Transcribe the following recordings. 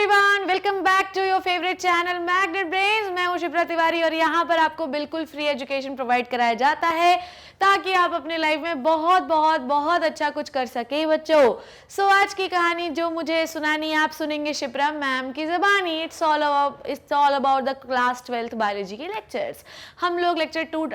Everyone, welcome back to your favourite channel Magnet Brains. मैं हूं शिप्रा तिवारी और यहाँ पर आपको बिल्कुल फ्री एजुकेशन प्रोवाइड कराया जाता है ताकि आप अपने लाइफ में बहुत बहुत बहुत अच्छा कुछ कर सके बच्चों। सो आज की कहानी जो मुझे सुनानी आप सुनेंगे शिप्रा मैम की ज़बानी। It's all about the class 12th biology के लेक्चर्स। हम लोग लेक्चर 2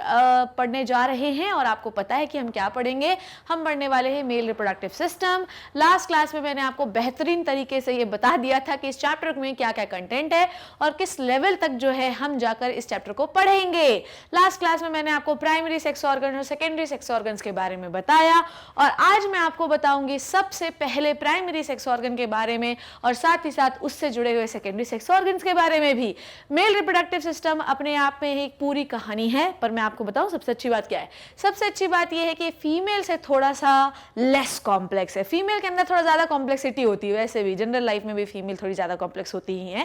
पढ़ने जा रहे हैं और आपको पता है कि हम क्या पढ़ेंगे। हम पढ़ने वाले हैं mail reproductive system. Last class में मैंने आपको बेहतरीन तरीके से ये बता दिया था कि इस चैप्टर में क्या क्या कंटेंट है और किस लेवल तक जो है हम जाकर इस चैप्टर को पढ़ेंगे। लास्ट क्लास में मैंने आपको प्राइमरी सेक्स ऑर्गन और सेकेंडरी सेक्स ऑर्गन्स के बारे में बताया और आज मैं आपको बताऊंगी सबसे पहले प्राइमरी सेक्स ऑर्गन के बारे में और साथ ही साथ उससे जुड़े हुए सेकेंडरी सेक्स ऑर्गन्स के बारे में भी। मेल रिप्रोडक्टिव सिस्टम अपने आप में एक पूरी कहानी है, पर मैं आपको बताऊं सबसे अच्छी बात क्या है। सबसे अच्छी बात यह है कि फीमेल से थोड़ा सा लेस कॉम्प्लेक्स है। फीमेल के अंदर थोड़ा ज्यादा कॉम्प्लेक्सिटी होती है, वैसे भी जनरल लाइफ में भी फीमेल थोड़ी ज्यादा कॉम्प्लेक्स होती ही है,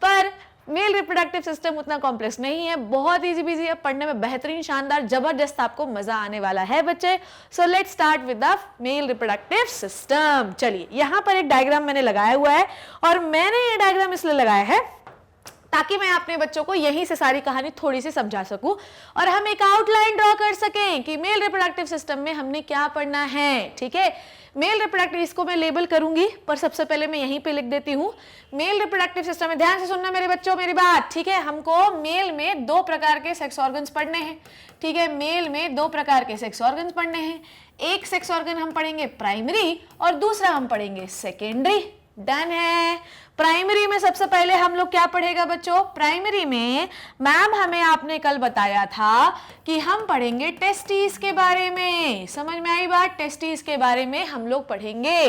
पर मेल रिप्रोडक्टिव सिस्टम उतना कॉम्प्लेक्स नहीं है। बहुत इजी बिजी है, पढ़ने में बेहतरीन शानदार जबरदस्त आपको मजा आने वाला है बच्चे। So let's start with the male reproductive system. चलिए, यहाँ पर एक डायग्राम मैंने लगाया हुआ है और मैंने ये डायग्राम इसलिए लगाया है ताकि मैं अपने बच्चों को यहीं से सारी कहानी थोड़ी सी समझा सकूं और हम एक आउटलाइन ड्रॉ कर सकें कि मेल रिप्रोडक्टिव सिस्टम में हमने क्या पढ़ना है। ठीक है, मेल रिप्रोडक्टिव, इसको मैं लेबल करूंगी पर सबसे पहले मैं यहीं पे लिख देती हूं। मेल रिप्रोडक्टिव सिस्टम में ध्यान से सुनना मेरे बच्चों मेरी बात। ठीक है, हमको मेल में 2 प्रकार के सेक्स ऑर्गन्स पढ़ने हैं। ठीक है, मेल में 2 प्रकार के सेक्स ऑर्गन्स पढ़ने हैं। एक सेक्स ऑर्गन हम पढ़ेंगे प्राइमरी और दूसरा हम पढ़ेंगे सेकेंडरी। डन है। प्राइमरी में सबसे पहले हम लोग क्या पढ़ेगा बच्चों? प्राइमरी में मैम हमें आपने कल बताया था कि हम पढ़ेंगे टेस्टिस के बारे में। समझ में आई बात? टेस्टिस के बारे में हम लोग पढ़ेंगे।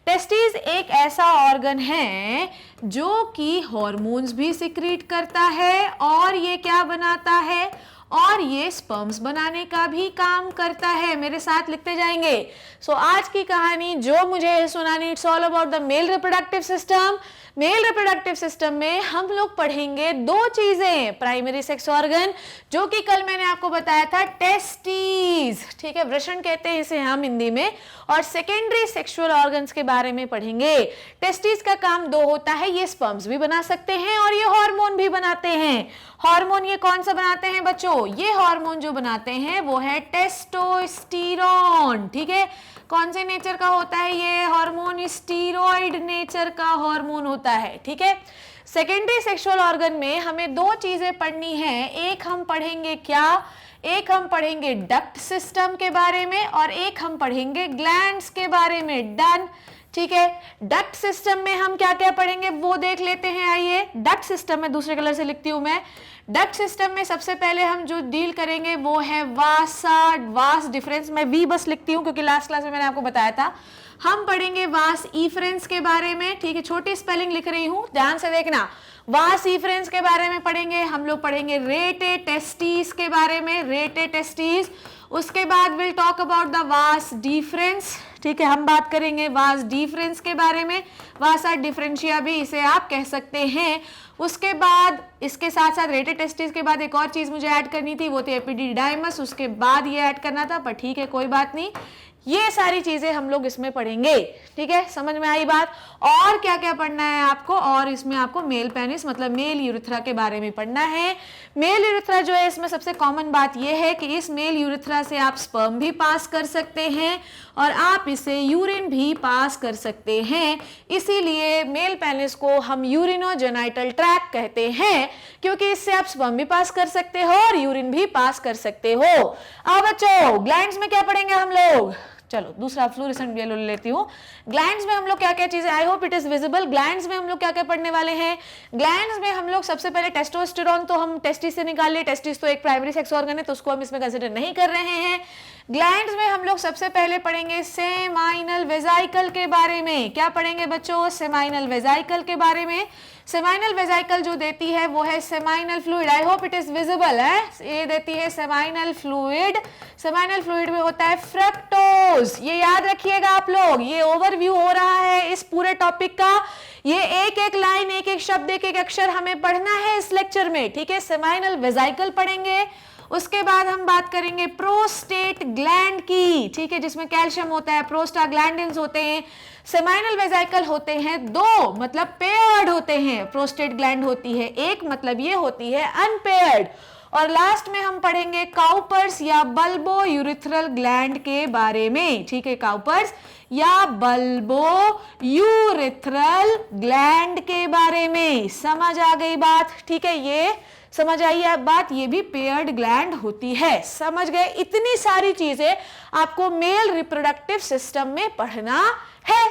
टेस्टिस एक ऐसा ऑर्गन है जो कि हॉर्मोन्स भी सिक्रीट करता है और ये क्या बनाता है, और ये स्पर्म्स बनाने का भी काम करता है। मेरे साथ लिखते जाएंगे। सो आज की कहानी जो मुझे सुनानी, it's all about the male reproductive system. Mail reproductive system में हम लोग पढ़ेंगे 2 चीजें। प्राइमरी सेक्स ऑर्गन जो कि कल मैंने आपको बताया था टेस्टिस, ठीक है, वृषण कहते हैं इसे हम हिंदी में, और सेकेंडरी सेक्सुअल ऑर्गन्स के बारे में पढ़ेंगे। टेस्टिस का काम 2 होता है, ये स्पर्म्स भी बना सकते हैं और ये हार्मोन भी बनाते हैं। हार्मोन ये कौन सा बनाते हैं बच्चों? ये हार्मोन जो बनाते हैं वो है टेस्टोस्टेरोन। ठीक है, कौन से नेचर का होता है ये हार्मोन? स्टीरॉइड नेचर का हार्मोन होता है। ठीक है, सेकेंडरी सेक्सुअल ऑर्गन में हमें 2 चीजें पढ़नी है। एक हम पढ़ेंगे क्या? एक हम पढ़ेंगे डक्ट सिस्टम के बारे में और एक हम पढ़ेंगे ग्लैंड्स के बारे में। डन। ठीक है, डक्ट सिस्टम में हम क्या क्या पढ़ेंगे वो देख लेते हैं। आइए, डक्ट सिस्टम में दूसरे कलर से लिखती हूं मैं। डक्ट सिस्टम में सबसे पहले हम जो डील करेंगे वो है वास डिफरेंस। मैं वी बस लिखती हूं क्योंकि लास्ट क्लास में मैंने आपको बताया था। हम पढ़ेंगे वास इफरेंस के बारे में। ठीक है, छोटी स्पेलिंग लिख रही हूं, ध्यान से देखना। वास इफरेंस के बारे में पढ़ेंगे। हम लोग पढ़ेंगे रेटे टेस्टिस के बारे में, रेटे टेस्टिस। उसके बाद will talk about the vas deferens. ठीक है, हम बात करेंगे वास डिफरेंस के बारे में। वासा डिफरेंशिया भी इसे आप कह सकते हैं। उसके बाद इसके साथ साथ रेटे टेस्टिस के बाद एक और चीज मुझे ऐड करनी थी, वो थी एपिडिडाइमस। उसके बाद ये ऐड करना था, पर ठीक है कोई बात नहीं। ये सारी चीजें हम लोग इसमें पढ़ेंगे। ठीक है, समझ में आई बात? और क्या क्या पढ़ना है आपको? और इसमें आपको मेल पेनिस मतलब मेल यूरिथ्रा के बारे में पढ़ना है। मेल यूरिथ्रा जो है, इसमें सबसे कॉमन बात यह है कि इस मेल यूरिथ्रा से आप स्पर्म भी पास कर सकते हैं और आप इसे यूरिन भी पास कर सकते हैं। इसीलिए मेल पेनिस को हम यूरिनोजेनाइटल ट्रैक्ट कहते हैं, क्योंकि इससे आप स्पर्म भी पास कर सकते हो और यूरिन भी पास कर सकते हो। अब बच्चों, ग्लैंड्स में क्या पढ़ेंगे हम लोग? चलो दूसरा फ्लोरेसेंट येलो ले लेती हूँ। ग्लैंड्स में हम लोग क्या क्या चीजें, I hope it is visible. Glands में हम लोग क्या क्या पढ़ने वाले हैं? ग्लैंड्स में हम लोग सबसे पहले टेस्टोस्टेरोन तो हम टेस्टिस से निकाल लिए। टेस्टिस तो एक प्राइमरी सेक्स ऑर्गन है तो उसको हम इसमें कंसिडर नहीं कर रहे हैं। ग्लैंड्स में हम लोग सबसे पहले पढ़ेंगे सेमाइनल वेजाइकल के बारे में। क्या पढ़ेंगे बच्चों? सेमाइनल वेजाइकल के बारे में। सेमाइनल वेजाइकल जो देती है वो है seminal fluid. I hope it is visible है। ये देती है सेमाइनल फ्लूइड। सेमाइनल फ्लूइड में होता है फ्रक्टोज। ये याद रखिएगा आप लोग, ये ओवरव्यू हो रहा है इस पूरे टॉपिक का। ये एक एक लाइन, एक एक शब्द, एक एक अक्षर हमें पढ़ना है इस लेक्चर में। ठीक है, सेमाइनल वेजाइकल पढ़ेंगे। उसके बाद हम बात करेंगे प्रोस्टेट ग्लैंड की, ठीक है, जिसमें कैल्शियम होता है, प्रोस्टाग्लैंडिन्स होते हैं, सेमाइनल वेसिकल होते हैं, दो मतलब पेयर्ड होते हैं, प्रोस्टेट ग्लैंड होती है एक, मतलब ये होती है अनपेयर्ड। और लास्ट में हम पढ़ेंगे काउपर्स या बल्बो यूरिथ्रल ग्लैंड के बारे में, ठीक है, काउपर्स या बल्बो यूरिथ्रल ग्लैंड के बारे में। समझ आ गई बात, ठीक है, ये समझ आई है बात, ये भी पेयर्ड ग्लैंड होती है। समझ गए, इतनी सारी चीजें आपको मेल रिप्रोडक्टिव सिस्टम में पढ़ना है।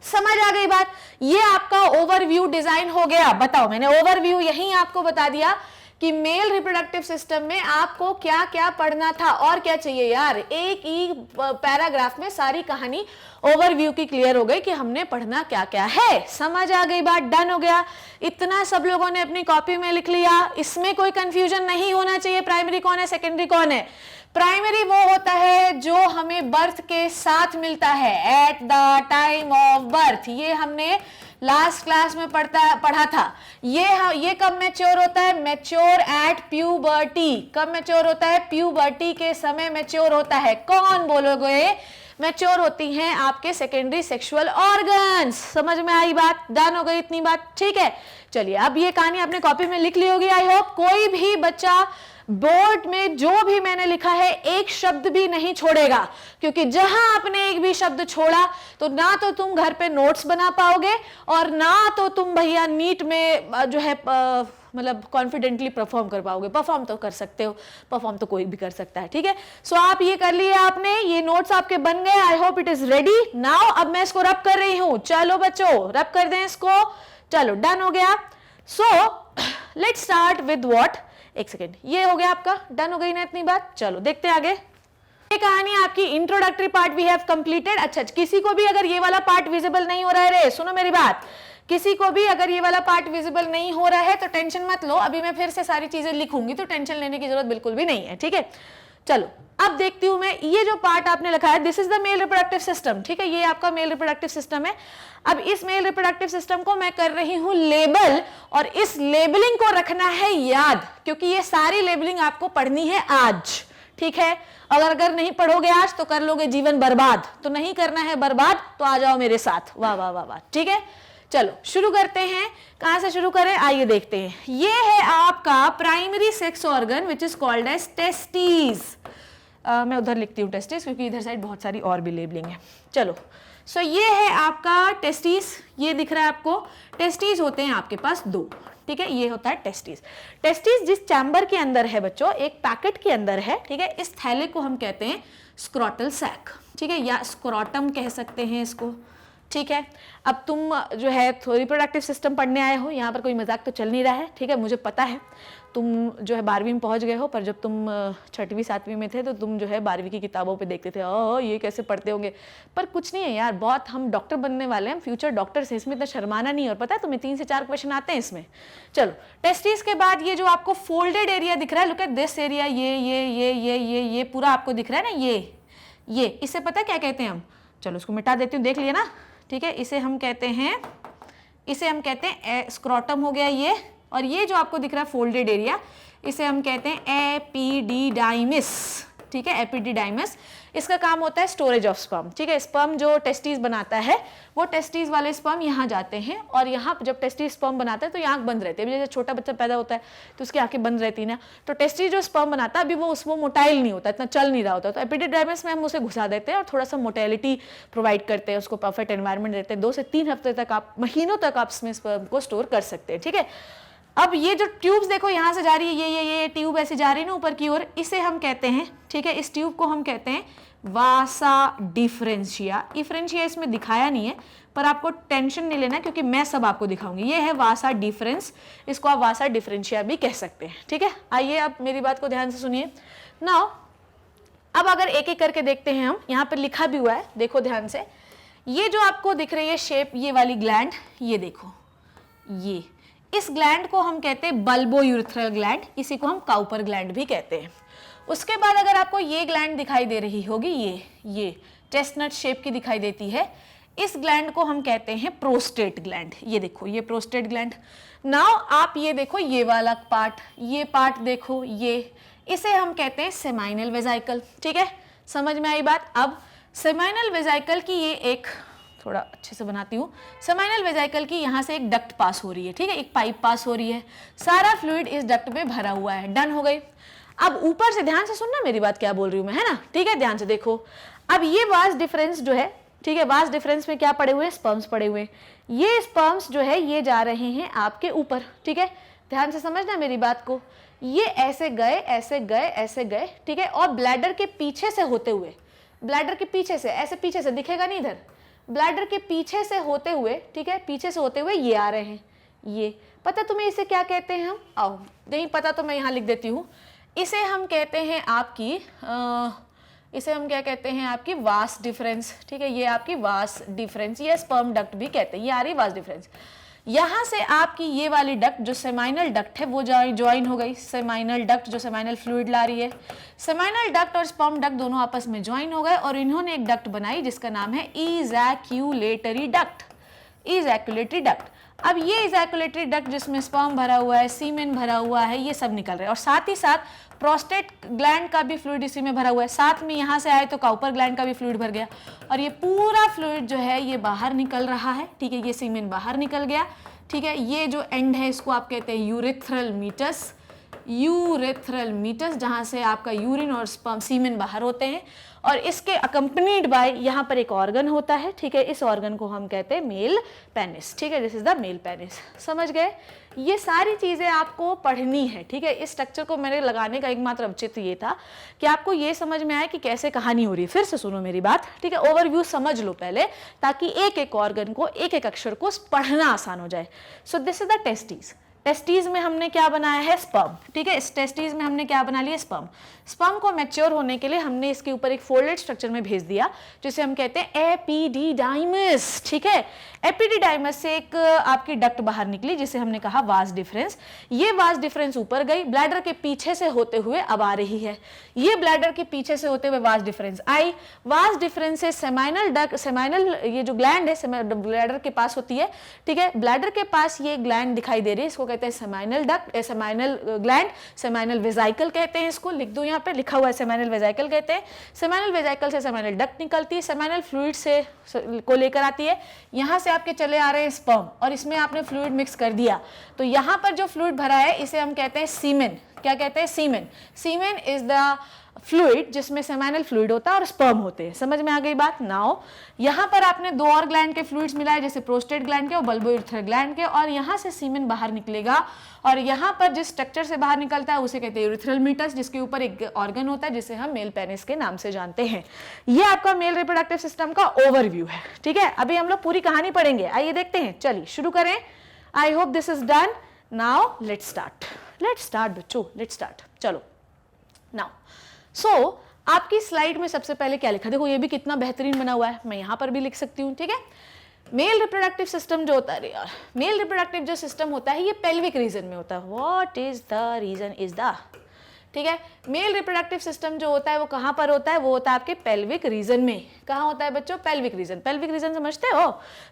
समझ आ गई बात, ये आपका ओवरव्यू डिजाइन हो गया। बताओ, मैंने ओवरव्यू यही आपको बता दिया कि मेल रिप्रोडक्टिव सिस्टम में आपको क्या क्या पढ़ना था, और क्या चाहिए यार, एक ही पैराग्राफ में सारी कहानी ओवरव्यू की क्लियर हो गई कि हमने पढ़ना क्या क्या है। समझ आ गई बात, डन हो गया। इतना सब लोगों ने अपनी कॉपी में लिख लिया, इसमें कोई कंफ्यूजन नहीं होना चाहिए। प्राइमरी कौन है, सेकेंडरी कौन है? प्राइमरी वो होता है जो हमें बर्थ के साथ मिलता है, at the time of birth. ये हमने लास्ट क्लास में पढ़ा था। ये कब मैच्योर होता है? Mature at puberty. कब मैच्योर होता है? प्यूबर्टी के समय मैच्योर होता है। कौन बोलोगे? मैच्योर होती हैं आपके सेकेंडरी सेक्सुअल ऑर्गन्स। समझ में आई बात, डन हो गई इतनी बात, ठीक है। चलिए, अब ये कहानी अपने कॉपी में लिख ली होगी आई होप। कोई भी बच्चा बोर्ड में जो भी मैंने लिखा है एक शब्द भी नहीं छोड़ेगा, क्योंकि जहां आपने एक भी शब्द छोड़ा तो ना तो तुम घर पे नोट्स बना पाओगे और ना तो तुम भैया नीट में जो है मतलब कॉन्फिडेंटली परफॉर्म कर पाओगे। परफॉर्म तो कर सकते हो, परफॉर्म तो कोई भी कर सकता है, ठीक है। सो आप ये कर लिए आपने, ये नोट्स आपके बन गए। I hope it is ready now. अब मैं इसको रब कर रही हूं, चलो बच्चों रब कर दें इसको। चलो, डन हो गया। So let's start with what, एक सेकेंड, ये हो गया आपका, डन हो गई ना इतनी बात। चलो देखते हैं आगे। ये कहानी आपकी introductory part we have completed. अच्छा, किसी को भी अगर ये वाला पार्ट विजिबल नहीं हो रहा है, रे सुनो मेरी बात, किसी को भी अगर ये वाला पार्ट विजिबल नहीं हो रहा है तो टेंशन मत लो, अभी मैं फिर से सारी चीजें लिखूंगी तो टेंशन लेने की जरूरत बिल्कुल भी नहीं है, ठीक है। चलो अब देखती हूं मैं, ये जो पार्ट आपने लिखा है, this is the male reproductive system, ठीक है, ये आपका मेल रिप्रोडक्टिव सिस्टम है। अब इस मेल रिप्रोडक्टिव सिस्टम को मैं कर रही हूं लेबल, और इस लेबलिंग को रखना है याद, क्योंकि ये सारी लेबलिंग आपको पढ़नी है आज, ठीक है। अगर नहीं पढ़ोगे आज तो कर लोगे जीवन बर्बाद, तो नहीं करना है बर्बाद तो आ जाओ मेरे साथ, वाह वाह वाह वाह, ठीक है। चलो शुरू करते हैं, कहां से शुरू करें, आइए देखते हैं। ये है आपका primary sex organ which is called as testis. मैं उधर लिखती हूँ टेस्टिस, क्योंकि इधर साइड बहुत सारी और भी लेबलिंग है। चलो, सो ये है आपका टेस्टिस, ये दिख रहा है आपको। टेस्टिस होते हैं आपके पास दो, ठीक है, ये होता है टेस्टिस। टेस्टिस जिस चैम्बर के अंदर है बच्चों, एक पैकेट के अंदर है, ठीक है। इस थैले को हम कहते हैं स्क्रोटल सैक, ठीक है, या स्क्रोटम कह सकते हैं इसको, ठीक है। अब तुम जो है रिप्रोडक्टिव सिस्टम पढ़ने आए हो, यहाँ पर कोई मजाक तो चल नहीं रहा है, ठीक है, मुझे पता है। तुम जो है 12वीं में पहुंच गए हो, पर जब तुम 6वीं 7वीं में थे तो तुम जो है 12वीं की किताबों पे देखते थे, ओह ये कैसे पढ़ते होंगे, पर कुछ नहीं है यार, बहुत हम डॉक्टर बनने वाले हैं, फ्यूचर डॉक्टर्स हैं, इसमें इतना शर्माना नहीं। और पता है तुम्हें 3 से 4 क्वेश्चन आते हैं इसमें। चलो, टेस्टिस के बाद ये जो आपको फोल्डेड एरिया दिख रहा है, लुक एट दिस एरिया, ये पूरा आपको दिख रहा है ना, ये इसे पता है क्या कहते हैं हम? चलो इसको मिटा देती हूँ, देख लिया ना, ठीक है। इसे हम कहते हैं स्क्रोटम हो गया ये, और ये जो आपको दिख रहा है फोल्डेड एरिया, इसे हम कहते हैं एपिडिडाइमिस, ठीक है, एपिडिडाइमिस। इसका काम होता है स्टोरेज ऑफ स्पर्म, ठीक है। स्पर्म जो टेस्टिस बनाता है, वो टेस्टिस वाले स्पर्म यहाँ जाते हैं, और यहाँ जब टेस्टिस स्पर्म बनाता है तो यहाँ बंद रहते हैं। जैसे छोटा बच्चा पैदा होता है तो उसकी आंखें बंद रहती है ना, तो टेस्टिस जो स्पर्म बनाता है अभी वो मोटाइल नहीं होता, इतना चल नहीं रहा होता, तो एपिडिडाइमिस में हम उसे घुसा देते हैं और थोड़ा सा मोटेलिटी प्रोवाइड करते हैं, उसको परफेक्ट एनवायरमेंट देते हैं। 2 से 3 हफ्ते तक आप, महीनों तक आप इसमें स्पर्म को स्टोर कर सकते हैं, ठीक है। अब ये जो ट्यूब्स देखो यहाँ से जा रही है, ये ट्यूब ऐसे जा रही है ना ऊपर की ओर, इसे हम कहते हैं, ठीक है, इस ट्यूब को हम कहते हैं वासा डिफरेंशिया। डिफरेंशिया इसमें दिखाया नहीं है, पर आपको टेंशन नहीं लेना क्योंकि मैं सब आपको दिखाऊंगी। ये है वासा डिफरेंस, इसको आप वासा डिफरेंशिया भी कह सकते हैं, ठीक है। आइए अब मेरी बात को ध्यान से सुनिए। नाउ अब अगर एक एक करके देखते हैं हम, यहाँ पर लिखा भी हुआ है, देखो ध्यान से। ये जो आपको दिख रही है शेप, ये वाली ग्लैंड, ये देखो, ये इस ग्लैंड को हम कहते हैं बल्बो यूरिथ्रल ग्लैंड, इसी को हम काउपर ग्लैंड भी कहते हैं। उसके बाद अगर आपको ये ग्लैंड दिखाई दे रही होगी, ये चेस्टनट शेप की दिखाई देती है, इस ग्लैंड को हम कहते हैं प्रोस्टेट ग्लैंड। ये देखो, ये प्रोस्टेट ग्लैंड। नाउ आप ये देखो, ये वाला पार्ट, ये पार्ट देखो, ये इसे हम कहते हैं सेमाइनल वेजाइकल। ठीक है, समझ में आई बात। अब सेमाइनल वेजाइकल की ये एक, थोड़ा अच्छे से बनाती हूँ, सेमाइनल वेजाइकल की यहाँ से एक डक्ट पास हो रही है। ठीक है, एक पाइप पास हो रही है, सारा फ्लूइड इस डक्ट में भरा हुआ है। डन हो गई। अब ऊपर से ध्यान से सुनना मेरी बात, क्या बोल रही हूँ मैं, है ना। ठीक है, ध्यान से देखो। अब ये वास डिफरेंस जो है, ठीक है, वास डिफरेंस में क्या पड़े हुए हैं, स्पर्म्स पड़े हुए हैं। ये स्पर्म्स जो है ये जा रहे हैं आपके ऊपर। ठीक है, ध्यान से समझना मेरी बात को। ये ऐसे गए, ऐसे गए, ऐसे गए। ठीक है, और ब्लैडर के पीछे से होते हुए, ब्लैडर के पीछे से, ऐसे पीछे से दिखेगा नहीं इधर, ब्लैडर के पीछे से होते हुए, ठीक है, पीछे से होते हुए ये आ रहे हैं। ये पता तुम्हें इसे क्या कहते हैं हम, आओ, नहीं पता तो मैं यहाँ लिख देती हूँ। इसे हम कहते हैं आपकी इसे हम क्या कहते हैं, आपकी वास डिफरेंस। ठीक है, ये आपकी वास डिफरेंस, ये स्पर्म डक्ट भी कहते हैं। ये आ रही वास डिफरेंस। यहाँ से आपकी ये वाली डक्ट जो सेमाइनल डक्ट है वो ज्वाइन हो गई। सेमाइनल डक्ट जो सेमाइनल फ्लूइड ला रही है, सेमाइनल डक्ट और स्पर्म डक्ट दोनों आपस में ज्वाइन हो गए और इन्होंने एक डक्ट बनाई जिसका नाम है इजैक्यूलेटरी डक्ट। Ejaculatory duct. अब ये इजैक्यूलेटरी डक्ट जिसमें स्पर्म भरा हुआ है, सीमेन भरा हुआ है, ये सब निकल रहा है। और साथ ही साथ प्रोस्टेट ग्लैंड का भी फ्लूइड इसी में भरा हुआ है। साथ में यहाँ से आए तो काउपर ग्लैंड का भी फ्लूइड भर गया और ये पूरा फ्लूइड जो है ये बाहर निकल रहा है। ठीक है, ये सीमेन बाहर निकल गया। ठीक है, ये जो एंड है इसको आप कहते हैं यूरेथ्रल मीटस। यूरेथ्रल मीटस, जहाँ से आपका यूरिन और स्पर्म सीमेन बाहर होते हैं और इसके अकम्पनीड बाय यहाँ पर एक ऑर्गन होता है। ठीक है, इस ऑर्गन को हम कहते हैं मेल पेनिस। ठीक है, this is the male penis. समझ गए। ये सारी चीज़ें आपको पढ़नी है। ठीक है, इस स्ट्रक्चर को मैंने लगाने का एकमात्र औचित्य ये था कि आपको ये समझ में आए कि कैसे कहानी हो रही है। फिर से सुनो मेरी बात। ठीक है, ओवरव्यू समझ लो पहले, ताकि एक एक ऑर्गन को, एक एक अक्षर को पढ़ना आसान हो जाए। So this is the testis. Testes में हमने क्या बनाया है, स्पर्म। ठीक है, इस टेस्टीज में हमने क्या बना लिया, स्पर्म। स्पर्म को मैच्योर होने के लिए हमने इसके ऊपर एक फोल्डेड स्ट्रक्चर में भेज दिया जिसे हम कहते हैं एपिडिडाइमस। ठीक है, एपिडिडाइमस से एक आपकी डक्ट बाहर निकली जिसे हमने कहा वास डिफरेंस। ये वास डिफरेंस ऊपर गई, ब्लैडर के पीछे से होते हुए अब आ रही है। ये ब्लैडर के पीछे से होते हुए vas difference I. Vas deferens से सेमाइनल डक्ट, सेमाइनल ये जो ग्लैंड है ब्लैडर के पास होती है। ठीक है, ब्लैडर के पास ये ग्लैंड दिखाई दे रही है, इसको कहते हैं seminal duct, seminal gland, seminal वेजाइकल कहते हैं इसको। लिख दो, यहाँ पे लिखा हुआ है सेमाइनल वेजाइकल कहते हैं। सेमाइनल वेजाइकल से सेमाइनल डक्ट निकलती है, सेमाइनल फ्लूइड से को लेकर आती है। यहाँ से आपके चले आ रहे हैं स्पर्म और इसमें आपने फ्लूइड मिक्स कर दिया, तो यहाँ पर जो फ्लूइड भरा है इसे हम कहते हैं सीमेन। क्या कहते हैं, सीमेन। सीमेन इज द फ्लूइड जिसमें सेमाइनल फ्लूइड होता है और स्पर्म होते हैं। समझ में आ गई बात। नाउ यहाँ पर आपने दो और ग्लैंड के फ्लूइड्स मिलाए, जैसे प्रोस्टेट ग्लैंड के और बल्बोयूरेथ्रल ग्लैंड के, और यहाँ से सीमेन बाहर निकलेगा और यहाँ पर जिस स्ट्रक्चर से बाहर निकलता है उसे कहते हैं यूरेथ्रल मीटस, जिसके ऊपर एक ऑर्गन होता है जिसे हम मेल पेनिस के नाम से जानते हैं। ये आपका मेल रिप्रोडक्टिव सिस्टम का ओवरव्यू है। ठीक है, अभी हम लोग पूरी कहानी पढ़ेंगे, आइए देखते हैं। चलिए शुरू करें। I hope this is done. Now let's start बच्चों, लेट्स स्टार्ट। चलो नाउ सो आपकी स्लाइड में सबसे पहले क्या लिखा, देखो ये भी कितना बेहतरीन बना हुआ है, मैं यहाँ पर भी लिख सकती हूँ। ठीक है, मेल रिप्रोडक्टिव सिस्टम जो होता है यार, मेल रिप्रोडक्टिव जो सिस्टम होता है ये पेल्विक रीजन में होता है। What is the reason is the, ठीक है, मेल रिप्रोडक्टिव सिस्टम जो होता है वो कहाँ पर होता है, वो होता है आपके पेल्विक रीजन में। कहाँ होता है बच्चों, पेल्विक रीजन। पेल्विक रीजन समझते हो,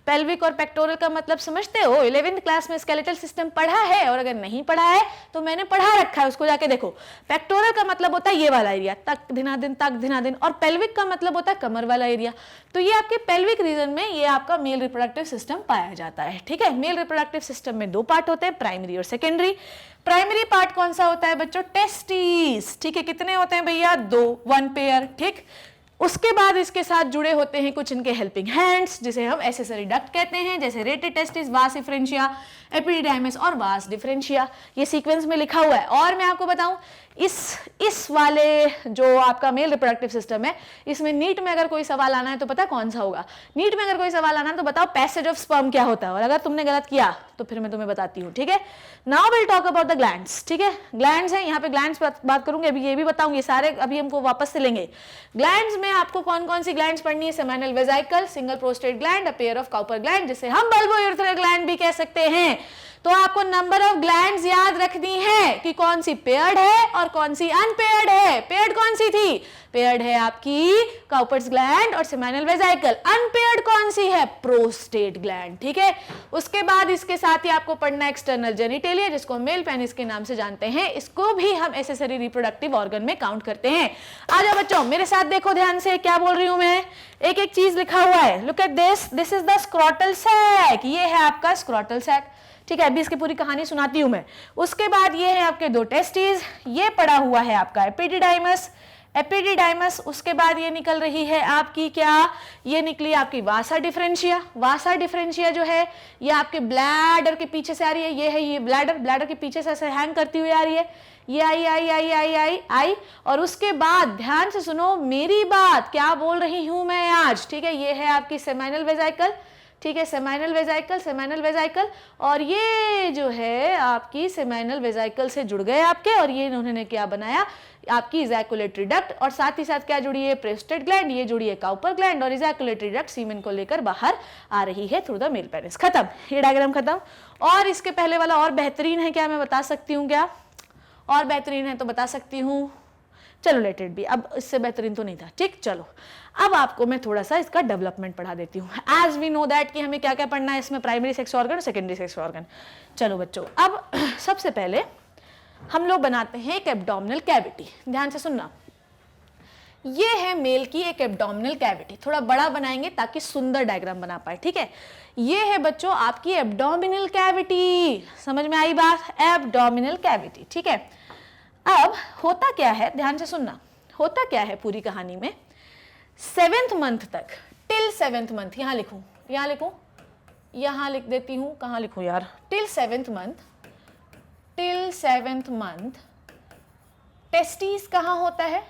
पेल्विक और पेक्टोरल का मतलब समझते हो। 11th क्लास में स्केलेटल सिस्टम पढ़ा है, और अगर नहीं पढ़ा है तो मैंने पढ़ा रखा है, उसको जाके देखो। पेक्टोरल का मतलब होता है ये वाला एरिया, तक धिनादिन तक धिनादिन, और पेल्विक का मतलब होता है कमर वाला एरिया। तो ये आपके पेल्विक रीजन में ये आपका मेल रिप्रोडक्टिव सिस्टम पाया जाता है। ठीक है, मेल रिप्रोडक्टिव सिस्टम में दो पार्ट होते हैं, प्राइमरी और सेकेंडरी। प्राइमरी पार्ट कौन सा होता है बच्चों, टेस्टिस। ठीक है, कितने होते हैं भैया, 2, 1 पेयर। ठीक, उसके बाद इसके साथ जुड़े होते हैं कुछ इनके हेल्पिंग हैंड्स जिसे हम एसेसरी डक्ट कहते हैं, जैसे रेटेड टेस्टिस, वास डिफरेंशिया, एपिडिडाइमस और वास डिफरेंशिया। ये सीक्वेंस में लिखा हुआ है। और मैं आपको बताऊं, इस वाले जो आपका मेल रिप्रोडक्टिव सिस्टम है, इसमें नीट में अगर कोई सवाल आना है तो पता कौन सा होगा, नीट में अगर कोई सवाल आना है तो बताओ पैसेज ऑफ स्पर्म क्या होता है, और अगर तुमने गलत किया तो फिर मैं तुम्हें बताती हूँ। ठीक है, now will talk about the glands. ठीक है, ग्लैंड्स है, यहाँ पे ग्लैंड्स बात करूंगी, अभी ये भी बताऊंगी, सारे अभी हमको वापस से लेंगे। ग्लैंड्स में आपको कौन कौन सी ग्लैंड्स पढ़नी है, seminal वेजाइकल, single prostate gland, a pair of Cowper gland, जिसे हम बल्बोयूरेथ्रल ग्लैंड भी कह सकते हैं। तो आपको नंबर ऑफ ग्लैंड्स याद रखनी है कि कौन सी पेयर्ड है और कौन सी अनपेयर्ड है। पेयर्ड कौन सी थी? पेयर्ड है आपकी काउपर्स ग्लैंड और सेमिनल वेसिकल। अनपेयर्ड कौन सी है? Prostate gland. ठीक है, उसके बाद इसके साथ ही आपको पढ़ना एक्सटर्नल जेनिटेलिया, जिसको मेल पेनिस के नाम से जानते हैं। इसको भी हम एक्सेसरी रिप्रोडक्टिव ऑर्गन में काउंट करते हैं। आ जाओ बच्चों, मेरे साथ देखो ध्यान से, क्या बोल रही हूं मैं। एक एक चीज लिखा हुआ है। Look at this, this is the scrotal sac. ये है आपका स्क्रॉटल सैक। ठीक है, अभी इसकी पूरी कहानी सुनाती हूं मैं। उसके बाद ये है आपके 2 टेस्टिस, ये पड़ा हुआ है आपका एपिडिडाइमस। एपिडिडाइमस, उसके बाद ये निकल रही है आपकी क्या, ये निकली आपकी वासा डिफरेंशिया। वासा डिफरेंशिया जो है ये आपके ब्लैडर के पीछे से आ रही है। ये है ये ब्लैडर, ब्लैडर के पीछे से ऐसे हैंग करती हुई आ रही है। ये आई आई आई आई आई आई और उसके बाद ध्यान से सुनो मेरी बात, क्या बोल रही हूं मैं आज। ठीक है, ये है आपकी सेमिनल वेसिकल। ठीक है, सेमिनल वेसिकल, सेमिनल वेसिकल, और ये जो है आपकी सेमिनल वेसिकल से जुड़ गए आपके, और ये इन्होंने क्या बनाया, आपकी इजैकुलेटरी डक्ट, और साथ ही साथ क्या जुड़ी है, प्रोस्टेट ग्लैंड, ये जुड़ी है काउपर ग्लैंड, और इजैकुलेटरी डक्ट सीमेन को लेकर बाहर आ रही है थ्रू द मेल पेनिस। खत्म, ये डायग्राम खत्म। और इसके पहले वाला और बेहतरीन है क्या, मैं बता सकती हूँ क्या, और बेहतरीन है तो बता सकती हूँ। चलो लेट इट बी, अब इससे बेहतरीन तो नहीं था। ठीक, चलो अब आपको मैं थोड़ा सा इसका डेवलपमेंट पढ़ा देती हूँ। एज वी नो दैट कि हमें क्या क्या पढ़ना है इसमें, प्राइमरी सेक्स ऑर्गन और सेकेंडरी सेक्स ऑर्गन। चलो बच्चों, अब सबसे पहले हम लोग बनाते हैं एक एब्डोमिनल कैविटी। ध्यान से सुनना, ये है मेल की एक एब्डोमिनल कैविटी। थोड़ा बड़ा बनाएंगे ताकि सुंदर डायग्राम बना पाए। ठीक है, ये है बच्चों आपकी एब्डोमिनल कैविटी। समझ में आई बात, एब्डोमिनल कैविटी। ठीक है, अब होता क्या है, ध्यान से सुनना, होता क्या है पूरी कहानी में, 7th मंथ तक, टिल 7th मंथ, यहां लिखूं, यहां लिखूं, यहां लिख देती हूं, कहां लिखूं यार, till 7th month, till 7th month testis कहां होता है,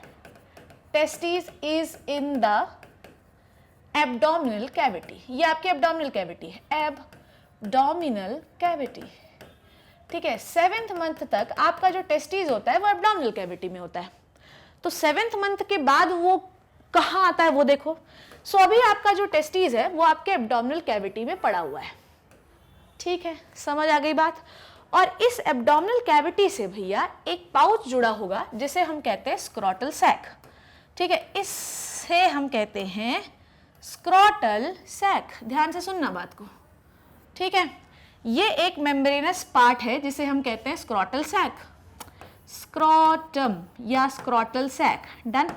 testis is in the abdominal cavity. ये आपकी एब्डोमिनल कैविटी है, एब्डोमिनल कैविटी। ठीक है, 7th मंथ तक आपका जो टेस्टिस होता है वो एब्डोमिनल कैविटी में होता है। तो 7th मंथ के बाद वो कहाँ आता है वो देखो। सो अभी आपका जो टेस्टिस है वो आपके एब्डोमिनल कैविटी में पड़ा हुआ है। ठीक है, समझ आ गई बात। और इस एब्डोमिनल कैविटी से भैया एक पाउच जुड़ा होगा जिसे हम कहते हैं स्क्रॉटल सैक। ठीक है, इससे हम कहते हैं स्क्रॉटल सैक। ध्यान से सुनना बात को। ठीक है, ये एक मेम्ब्रेनस पार्ट है जिसे हम कहते हैं स्क्रॉटल सैक, स्क्रॉटम या scrotal sac. Done.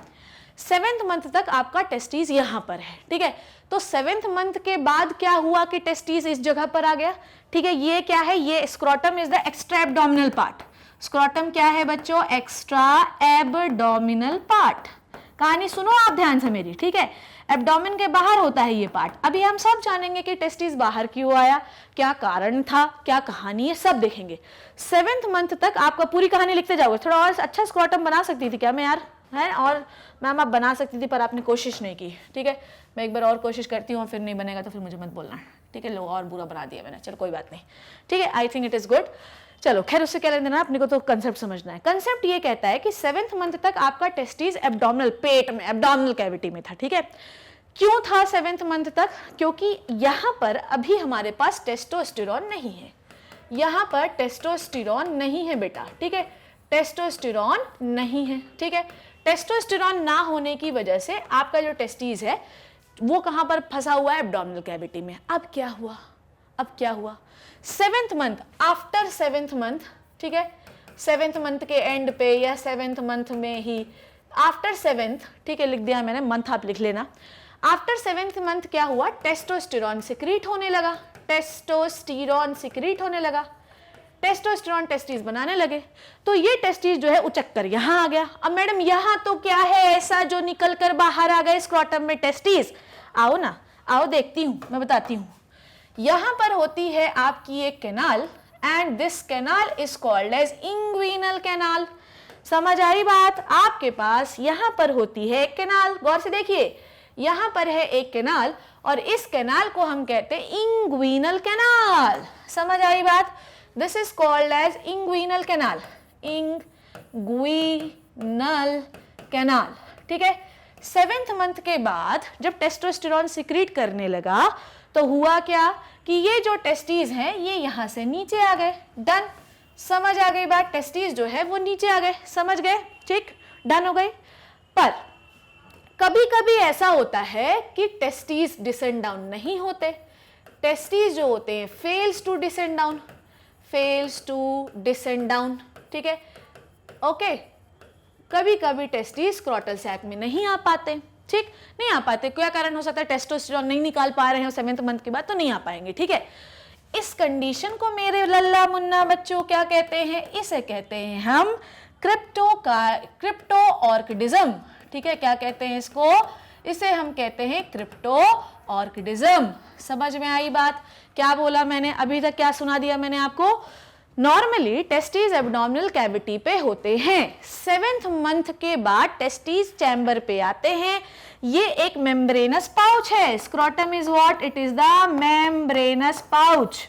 7th month तक आपका टेस्टिस यहां पर है। ठीक है, तो 7th मंथ के बाद क्या हुआ कि टेस्टिस इस जगह पर आ गया। ठीक है, ये क्या है, ये scrotum is the extra abdominal part. Scrotum क्या है बच्चों, एक्स्ट्रा एब्डोमिनल पार्ट। कहानी सुनो आप ध्यान से मेरी। ठीक है, एब्डोमेन के बाहर होता है ये पार्ट। अभी हम सब जानेंगे कि टेस्टिस बाहर क्यों आया, क्या कारण था, क्या कहानी है, सब देखेंगे। 7th मंथ तक आपका पूरी कहानी लिखते जाओगे। थोड़ा और अच्छा स्क्रॉटम बना सकती थी क्या मैं यार, है, और मैम आप बना सकती थी पर आपने कोशिश नहीं की। ठीक है, मैं एक बार और कोशिश करती हूँ, फिर नहीं बनेगा तो फिर मुझे मत बोलना। ठीक है, लो और बुरा बना दिया मैंने, चलो कोई बात नहीं। ठीक है, I think it is good. चलो खैर, उससे क्या लेना, अपने को तो कंसेप्ट समझना है। कंसेप्ट ये कहता है कि 7th मंथ तक आपका टेस्टिस एब्डोमिनल, पेट में, एब्डोमिनल कैविटी में था। ठीक है, क्यों था 7th मंथ तक, क्योंकि यहां पर अभी हमारे पास टेस्टोस्टेरोन नहीं है। यहां पर टेस्टोस्टेरोन नहीं है बेटा। ठीक है, टेस्टोस्टेरोन नहीं है। ठीक है, टेस्टोस्टेरोन ना होने की वजह से आपका जो टेस्टिस है वो कहां पर फंसा हुआ है, एब्डोमिनल कैविटी में। अब क्या हुआ, अब क्या हुआ, 7th month, after 7th month, ठीक है, 7th मंथ के एंड पे या 7th मंथ में ही, आफ्टर 7th, ठीक है, लिख दिया मैंने, मंथ आप लिख लेना। आफ्टर 7th मंथ क्या हुआ, टेस्टोस्टेरोन सिक्रीट होने लगा, टेस्टोस्टेरोन सिक्रीट होने लगा, टेस्टोस्टेरोन टेस्टिस बनाने लगे। तो ये टेस्टिस जो है उचक कर यहां आ गया। अब मैडम यहां तो क्या है ऐसा जो निकल कर बाहर आ गए स्क्रॉटम में टेस्टिस, आओ ना, आओ देखती हूं, मैं बताती हूं। यहां पर होती है आपकी एक canal, and this canal is called as inguinal canal. समझ आई बात, आपके पास यहां पर होती है एक कैनाल, गौर से देखिए, यहां पर है एक कैनाल और इस कैनाल को हम कहते हैं इंग्विनल कैनाल। समझ आई बात, this is called as inguinal canal, inguinal canal. ठीक है, 7th मंथ के बाद जब टेस्टोस्टेरोन सिक्रीट करने लगा तो हुआ क्या कि ये जो टेस्टीज हैं ये यहां से नीचे आ गए। डन, समझ आ गई बात, टेस्टीज जो है वो नीचे आ गए, समझ गए, ठीक, डन हो गई। पर कभी कभी ऐसा होता है कि टेस्टीज डिसेंड डाउन नहीं होते, टेस्टीज जो होते हैं fails to descend down, fails to descend down, ठीक है, ओके। कभी कभी टेस्टीज स्क्रॉटल सैक में नहीं आ पाते, ठीक, नहीं आ पाते, क्या कारण हो सकता है, टेस्टोस्टेरोन नहीं निकाल पा रहे हैं 7th मंथ के बाद तो नहीं आ पाएंगे, ठीक है। इस कंडीशन को मेरे लल्ला मुन्ना बच्चों क्या कहते हैं, इसे कहते हैं हम क्रिप्टो ऑर्किडिज्म, ठीक है, क्या कहते हैं इसको, इसे हम कहते हैं क्रिप्टो ऑर्किडिज्म। समझ में आई बात, क्या बोला मैंने अभी तक, क्या सुना दिया मैंने आपको। नॉर्मली टेस्टीज एब्डोमिनल कैविटी पे होते हैं, 7th मंथ के बाद टेस्टीज चैम्बर पे आते हैं। ये एक मेम्ब्रेनस पाउच है, scrotum is what, it is the membranous pouch.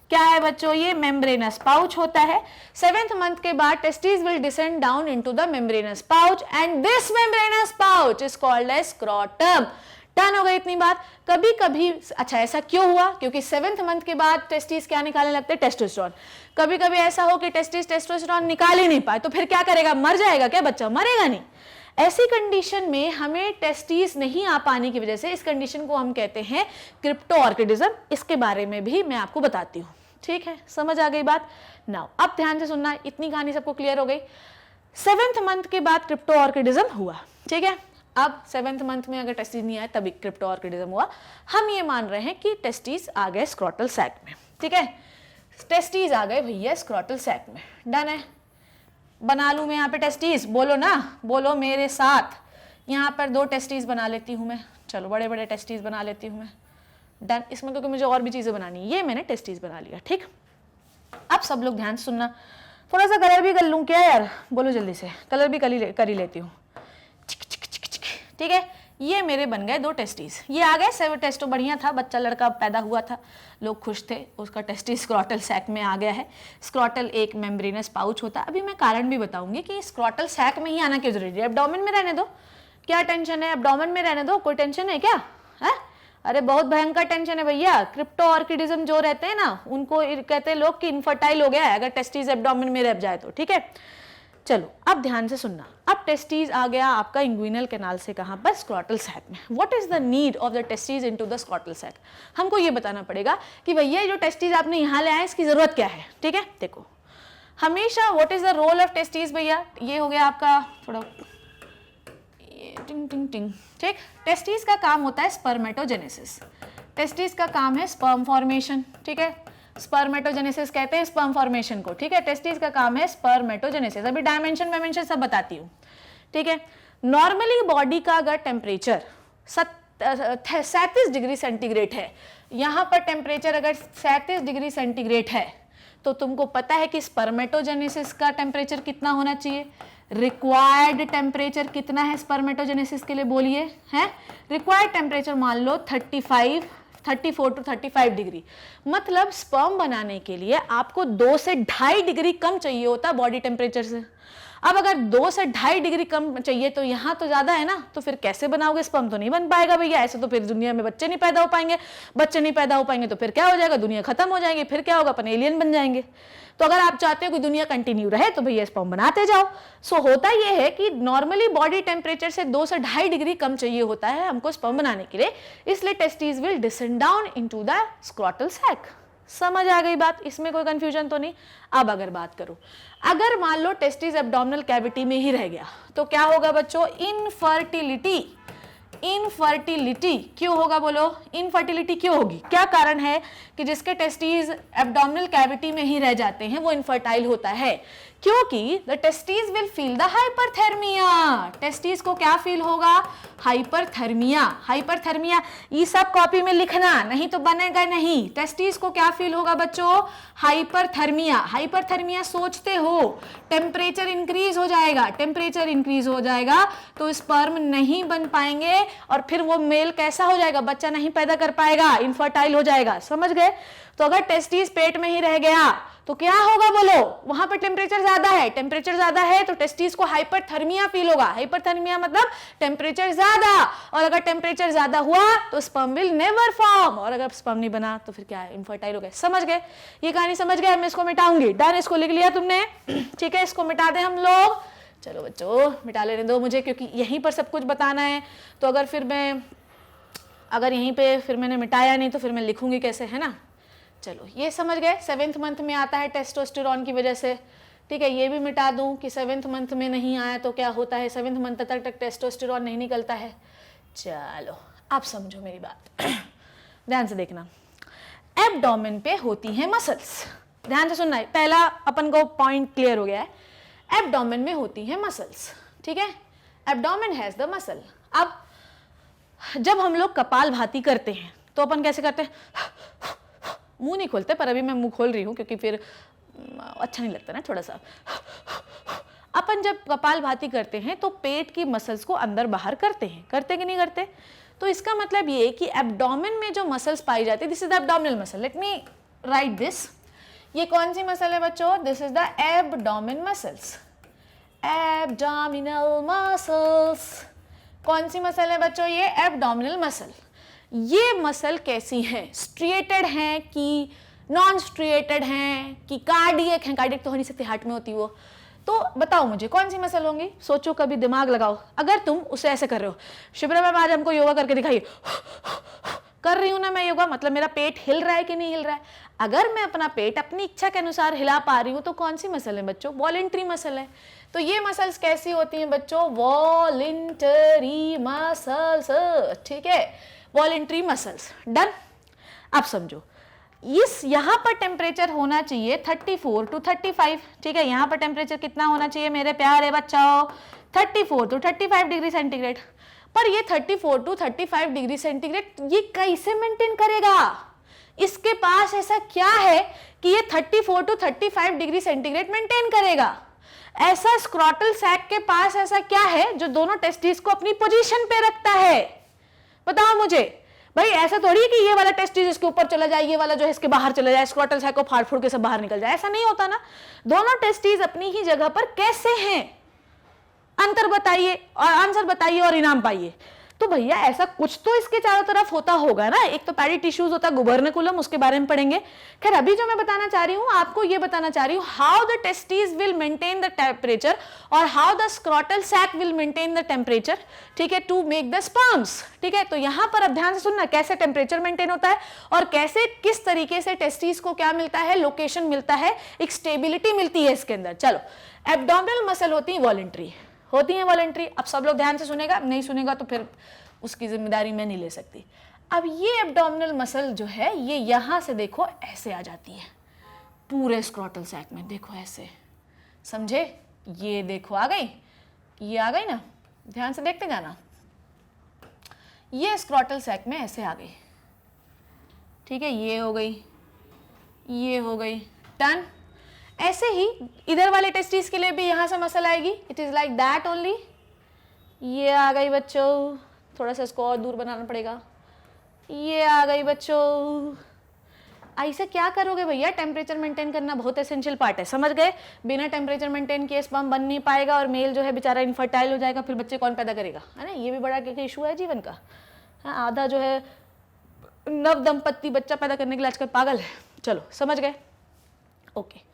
क्या है बच्चों, ये मेम्ब्रेनस पाउच होता है। 7th मंथ के बाद testes will descend down into the membranous pouch and this membranous pouch is called as scrotum. Done हो गई इतनी बात। कभी कभी, अच्छा ऐसा क्यों हुआ, क्योंकि 7th मंथ के बाद टेस्टीज क्या निकालने लगते हैं, टेस्टोस्टेरोन। कभी कभी ऐसा हो कि टेस्टीज टेस्टोस्टेरोन निकाल ही नहीं पाए, तो फिर क्या करेगा, मर जाएगा क्या बच्चा, मरेगा नहीं। ऐसी कंडीशन में हमें टेस्टीज नहीं आ पाने की वजह से इस कंडीशन को हम कहते हैं क्रिप्टो ऑर्किडिज्म। इसके बारे में भी मैं आपको बताती हूँ, ठीक है, समझ आ गई बात। नाउ अब ध्यान से सुनना, इतनी कहानी सबको क्लियर हो गई। 7th मंथ के बाद क्रिप्टो ऑर्किडिज्म हुआ, ठीक है। अब 7th मंथ में अगर टेस्टीज नहीं आए तभी क्रिप्टो ऑर्किडिज्म हुआ। हम ये मान रहे हैं कि टेस्टीज आ गए स्क्रॉटल सैक में, ठीक है, टेस्टीज आ गए भैया स्क्रॉटल सैक में। डन है, बना लूं मैं यहाँ पे टेस्टीज, बोलो ना, बोलो मेरे साथ। यहाँ पर 2 टेस्टीज बना लेती हूँ मैं, चलो बड़े बड़े टेस्टीज बना लेती हूँ मैं। डन, इसमें क्योंकि मुझे और भी चीजें बनानी है, ये मैंने टेस्टीज बना लिया, ठीक। अब सब लोग ध्यान सुनना, थोड़ा सा कलर भी कर लूँ क्या यार, बोलो जल्दी से, कलर भी कर ही लेती हूँ, ठीक है। ये मेरे बन गए 2 टेस्टीज, ये आ गए। 7 टेस्टो बढ़िया था, बच्चा लड़का पैदा हुआ था, लोग खुश थे, उसका टेस्टी स्क्रॉटल सैक में आ गया है। स्क्रॉटल एक मेम्ब्रेनस पाउच होता है। अभी मैं कारण भी बताऊंगी कि स्क्रॉटल सैक में ही आना क्यों जरूरी है, एब्डोमेन में रहने दो, क्या टेंशन है, एब्डोमेन में रहने दो, कोई टेंशन है क्या है? अरे बहुत भयंकर टेंशन है भैया। क्रिप्टो ऑर्किडिज्म जो रहते हैं ना, उनको कहते हैं लोग कि इनफर्टाइल हो गया है अगर टेस्टीज एब्डोमेन में रह जाए तो, ठीक है। चलो अब ध्यान से सुनना, अब टेस्टीज आ गया आपका इंग्विनल कैनाल से कहां पर, स्क्रॉटल सैक में। What is the need of the testes into the scrotal sac, हमको ये बताना पड़ेगा कि भैया जो टेस्टीज आपने यहाँ ले आए इसकी जरूरत क्या है, ठीक है। देखो हमेशा what is the role of testes भैया, ये हो गया आपका थोड़ा टिंग टिंग टिंग, ठीक। टेस्टीज का काम होता है स्पर्मेटोजेनेसिस, टेस्टीज का काम है स्पर्म फॉर्मेशन, ठीक है। स्पर्मेटोजेनेसिस कहते हैं स्पर्म फॉर्मेशन को, ठीक है। टेस्टीज का काम है स्पर्मेटोजेनेसिस। अभी डायमेंशन सब बताती हूँ, ठीक है। नॉर्मली बॉडी का अगर टेम्परेचर 37 डिग्री सेंटीग्रेड है, यहाँ पर टेम्परेचर अगर 37 डिग्री सेंटीग्रेड है, तो तुमको पता है कि स्पर्मेटोजेनेसिस का टेम्परेचर कितना होना चाहिए, रिक्वायर्ड टेम्परेचर कितना है स्पर्मेटोजेनेसिस के लिए, बोलिए, है रिक्वायर्ड टेम्परेचर मान लो 34 टू 35 डिग्री। मतलब स्पर्म बनाने के लिए आपको 2 से 2.5 डिग्री कम चाहिए होता है बॉडी टेम्परेचर से। अब अगर 2 से 2.5 डिग्री कम चाहिए तो यहाँ तो ज्यादा है ना, तो फिर कैसे बनाओगे, स्पर्म तो नहीं बन पाएगा भैया। ऐसे तो फिर दुनिया में बच्चे नहीं पैदा हो पाएंगे, बच्चे नहीं पैदा हो पाएंगे तो फिर क्या हो जाएगा, दुनिया खत्म हो जाएगी, फिर क्या होगा, अपन एलियन बन जाएंगे। तो अगर आप चाहते हो कि दुनिया कंटिन्यू रहे तो भैया स्पर्म बनाते जाओ। सो होता ये है कि नॉर्मली बॉडी टेम्परेचर से 2 से 2.5 डिग्री कम चाहिए होता है हमको स्पर्म बनाने के लिए, इसलिए testes will descend down into the scrotal sac. समझ आ गई बात, इसमें कोई कंफ्यूजन तो नहीं। अब अगर बात करूं, अगर मान लो टेस्टीज एब्डोमिनल कैविटी में ही रह गया तो क्या होगा बच्चों, इनफर्टिलिटी। इनफर्टिलिटी क्यों होगा, बोलो इनफर्टिलिटी क्यों होगी, क्या कारण है कि जिसके टेस्टीज एब्डोमिनल कैविटी में ही रह जाते हैं वो इनफर्टाइल होता है, क्योंकि the testes will feel the hyperthermia. Testes को क्या फील होगा, हाइपरथर्मिया। हाइपरथर्मिया ये सब कॉपी में लिखना, नहीं तो बनेगा नहीं। टेस्टीज को क्या फील होगा बच्चों, हाइपरथर्मिया। हाइपरथर्मिया सोचते हो टेम्परेचर इंक्रीज हो जाएगा, टेम्परेचर इंक्रीज हो जाएगा तो स्पर्म नहीं बन पाएंगे और फिर वो मेल कैसा हो जाएगा, बच्चा नहीं पैदा कर पाएगा, इनफर्टाइल हो जाएगा। समझ गए। तो अगर टेस्टीज पेट में ही रह गया तो क्या होगा बोलो, वहां पर टेम्परेचर ज्यादा है, टेम्परेचर ज्यादा है तो टेस्टिस को हाइपरथर्मिया फील होगा, हाइपरथर्मिया मतलब टेम्परेचर ज्यादा, और अगर टेम्परेचर ज्यादा हुआ तो स्पर्म विल नेवर फॉर्म, और अगर स्पर्म नहीं बना तो फिर क्या है, इनफर्टाइल हो गए। समझ गए, ये कहानी समझ गए। मैं इसको मिटाऊंगी, डन, इसको लिख लिया तुमने, ठीक है, इसको मिटा दे हम लोग। चलो बच्चों मिटा लेने दो मुझे, क्योंकि यहीं पर सब कुछ बताना है, तो अगर यहीं पे फिर मैंने मिटाया नहीं तो फिर मैं लिखूंगी कैसे, है ना। चलो ये समझ गए, 7th मंथ में आता है टेस्टोस्टेरोन की वजह से, ठीक है। ये भी मिटा दूं कि 7th मंथ में नहीं आया तो क्या होता है, 7th मंथ तक टेस्टोस्टेरोन नहीं निकलता है। चलो आप समझो मेरी बात, ध्यान से देखना। एब्डोमेन पे होती हैं मसल्स, ध्यान से सुनना है, पहला अपन को पॉइंट क्लियर हो गया है। एब्डोमेन में होती हैं मसल्स, ठीक है, एब्डोमेन हैज द मसल। अब जब हम लोग कपालभाति करते हैं तो अपन कैसे करते हैं, मुंह नहीं खोलते, पर अभी मैं मुंह खोल रही हूं क्योंकि फिर अच्छा नहीं लगता ना थोड़ा सा। अपन जब कपालभाति करते हैं तो पेट की मसल्स को अंदर बाहर करते हैं, करते कि नहीं करते। तो इसका मतलब ये कि एब्डोमेन में जो मसल्स पाई जाती है, this is the abdominal muscle, let me right this. ये कौन सी मसल है बच्चों, this is the abdomen muscles, abdominal muscles. कौन सी मसल है बच्चों, ये एब्डोमिनल मसल। ये मसल कैसी हैं, स्ट्रिएटेड हैं कि नॉन स्ट्रिएटेड हैं कि कार्डियक हैं, कार्डियक तो हो नहीं सकती, हार्ट में होती वो, तो बताओ मुझे कौन सी मसल होंगी, सोचो, कभी दिमाग लगाओ। अगर तुम उसे ऐसे कर रहे हो, शिप्रा मैम आज हमको योगा करके दिखाइए, कर रही हूं ना मैं योगा, मतलब मेरा पेट हिल रहा है कि नहीं हिल रहा है। अगर मैं अपना पेट अपनी इच्छा के अनुसार हिला पा रही हूं तो कौन सी मसल है बच्चों, वॉलेंट्री मसल है। तो ये मसल्स कैसी होती हैं बच्चों, वॉलेंटरी मसल्स, ठीक है, वॉलेंट्री मसल्स, डन। अब समझो, इस यहाँ पर टेम्परेचर होना चाहिए 34 to 35, ठीक है, यहाँ पर टेम्परेचर कितना होना चाहिए मेरे प्यारे बच्चों, 34 to 35 डिग्री सेंटीग्रेड। पर ये 34 to 35 डिग्री सेंटीग्रेड ये कैसे मेंटेन करेगा, इसके पास ऐसा क्या है कि ये 34 to 35 डिग्री सेंटीग्रेड मेंटेन करेगा। ऐसा स्क्रॉटल सैक के पास ऐसा क्या है जो दोनों टेस्टिस को अपनी पोजीशन पे रखता है, बताओ मुझे भाई। ऐसा थोड़ी है कि ये वाला टेस्टिस इसके ऊपर चला जाए, ये वाला जो है इसके बाहर चला जाए, स्क्रॉटल सैक को फाड़ फूड़ के सब बाहर निकल जाए, ऐसा नहीं होता ना। दोनों टेस्टिस अपनी ही जगह पर कैसे हैं, अंतर बताइए और आंसर बताइए और इनाम पाइए। तो भैया ऐसा कुछ तो इसके चारों तरफ होता होगा ना। एक तो पैडी टिश्यूज होता है, गुबर्निकुलम, उसके बारे में पढ़ेंगे। खैर अभी जो मैं बताना चाह रही हूँ आपको, ये बताना चाह रही हूँ how the testis will maintain the temperature और how the scrotal sac will maintain the temperature, ठीक है, टू मेक द स्पर्म्स, ठीक है। तो यहाँ पर अब ध्यान से सुनना, कैसे टेम्परेचर मेंटेन होता है और कैसे किस तरीके से टेस्टिस को क्या मिलता है, लोकेशन मिलता है, एक स्टेबिलिटी मिलती है इसके अंदर। चलो, एब्डोमिनल मसल होती है वॉलेंट्री, होती है वॉलेंट्री। अब सब लोग ध्यान से सुनेगा, नहीं सुनेगा तो फिर उसकी जिम्मेदारी मैं नहीं ले सकती। अब ये एब्डोमिनल मसल जो है ये यहां से देखो ऐसे आ जाती है पूरे स्क्रॉटल सैक में, देखो ऐसे, समझे, ये देखो आ गई, ये आ गई ना, ध्यान से देखते जाना, ये स्क्रॉटल सैक में ऐसे आ गई, ठीक है, ये हो गई, ये हो गई, डन। ऐसे ही इधर वाले टेस्टिस के लिए भी यहां से मसल आएगी, it is like that only, ये आ गई बच्चों, थोड़ा सा इसको और दूर बनाना पड़ेगा, ये आ गई बच्चों। ऐसे क्या करोगे भैया, टेम्परेचर मेंटेन करना बहुत एसेंशियल पार्ट है, समझ गए। बिना टेम्परेचर मेंटेन किए स्पर्म बन नहीं पाएगा और मेल जो है बेचारा इनफर्टाइल हो जाएगा, फिर बच्चे कौन पैदा करेगा, है ना। ये भी बड़ा इशू है जीवन का। आधा जो है नव दंपत्ति बच्चा पैदा करने के लिए आजकल पागल है। चलो समझ गए, ओके।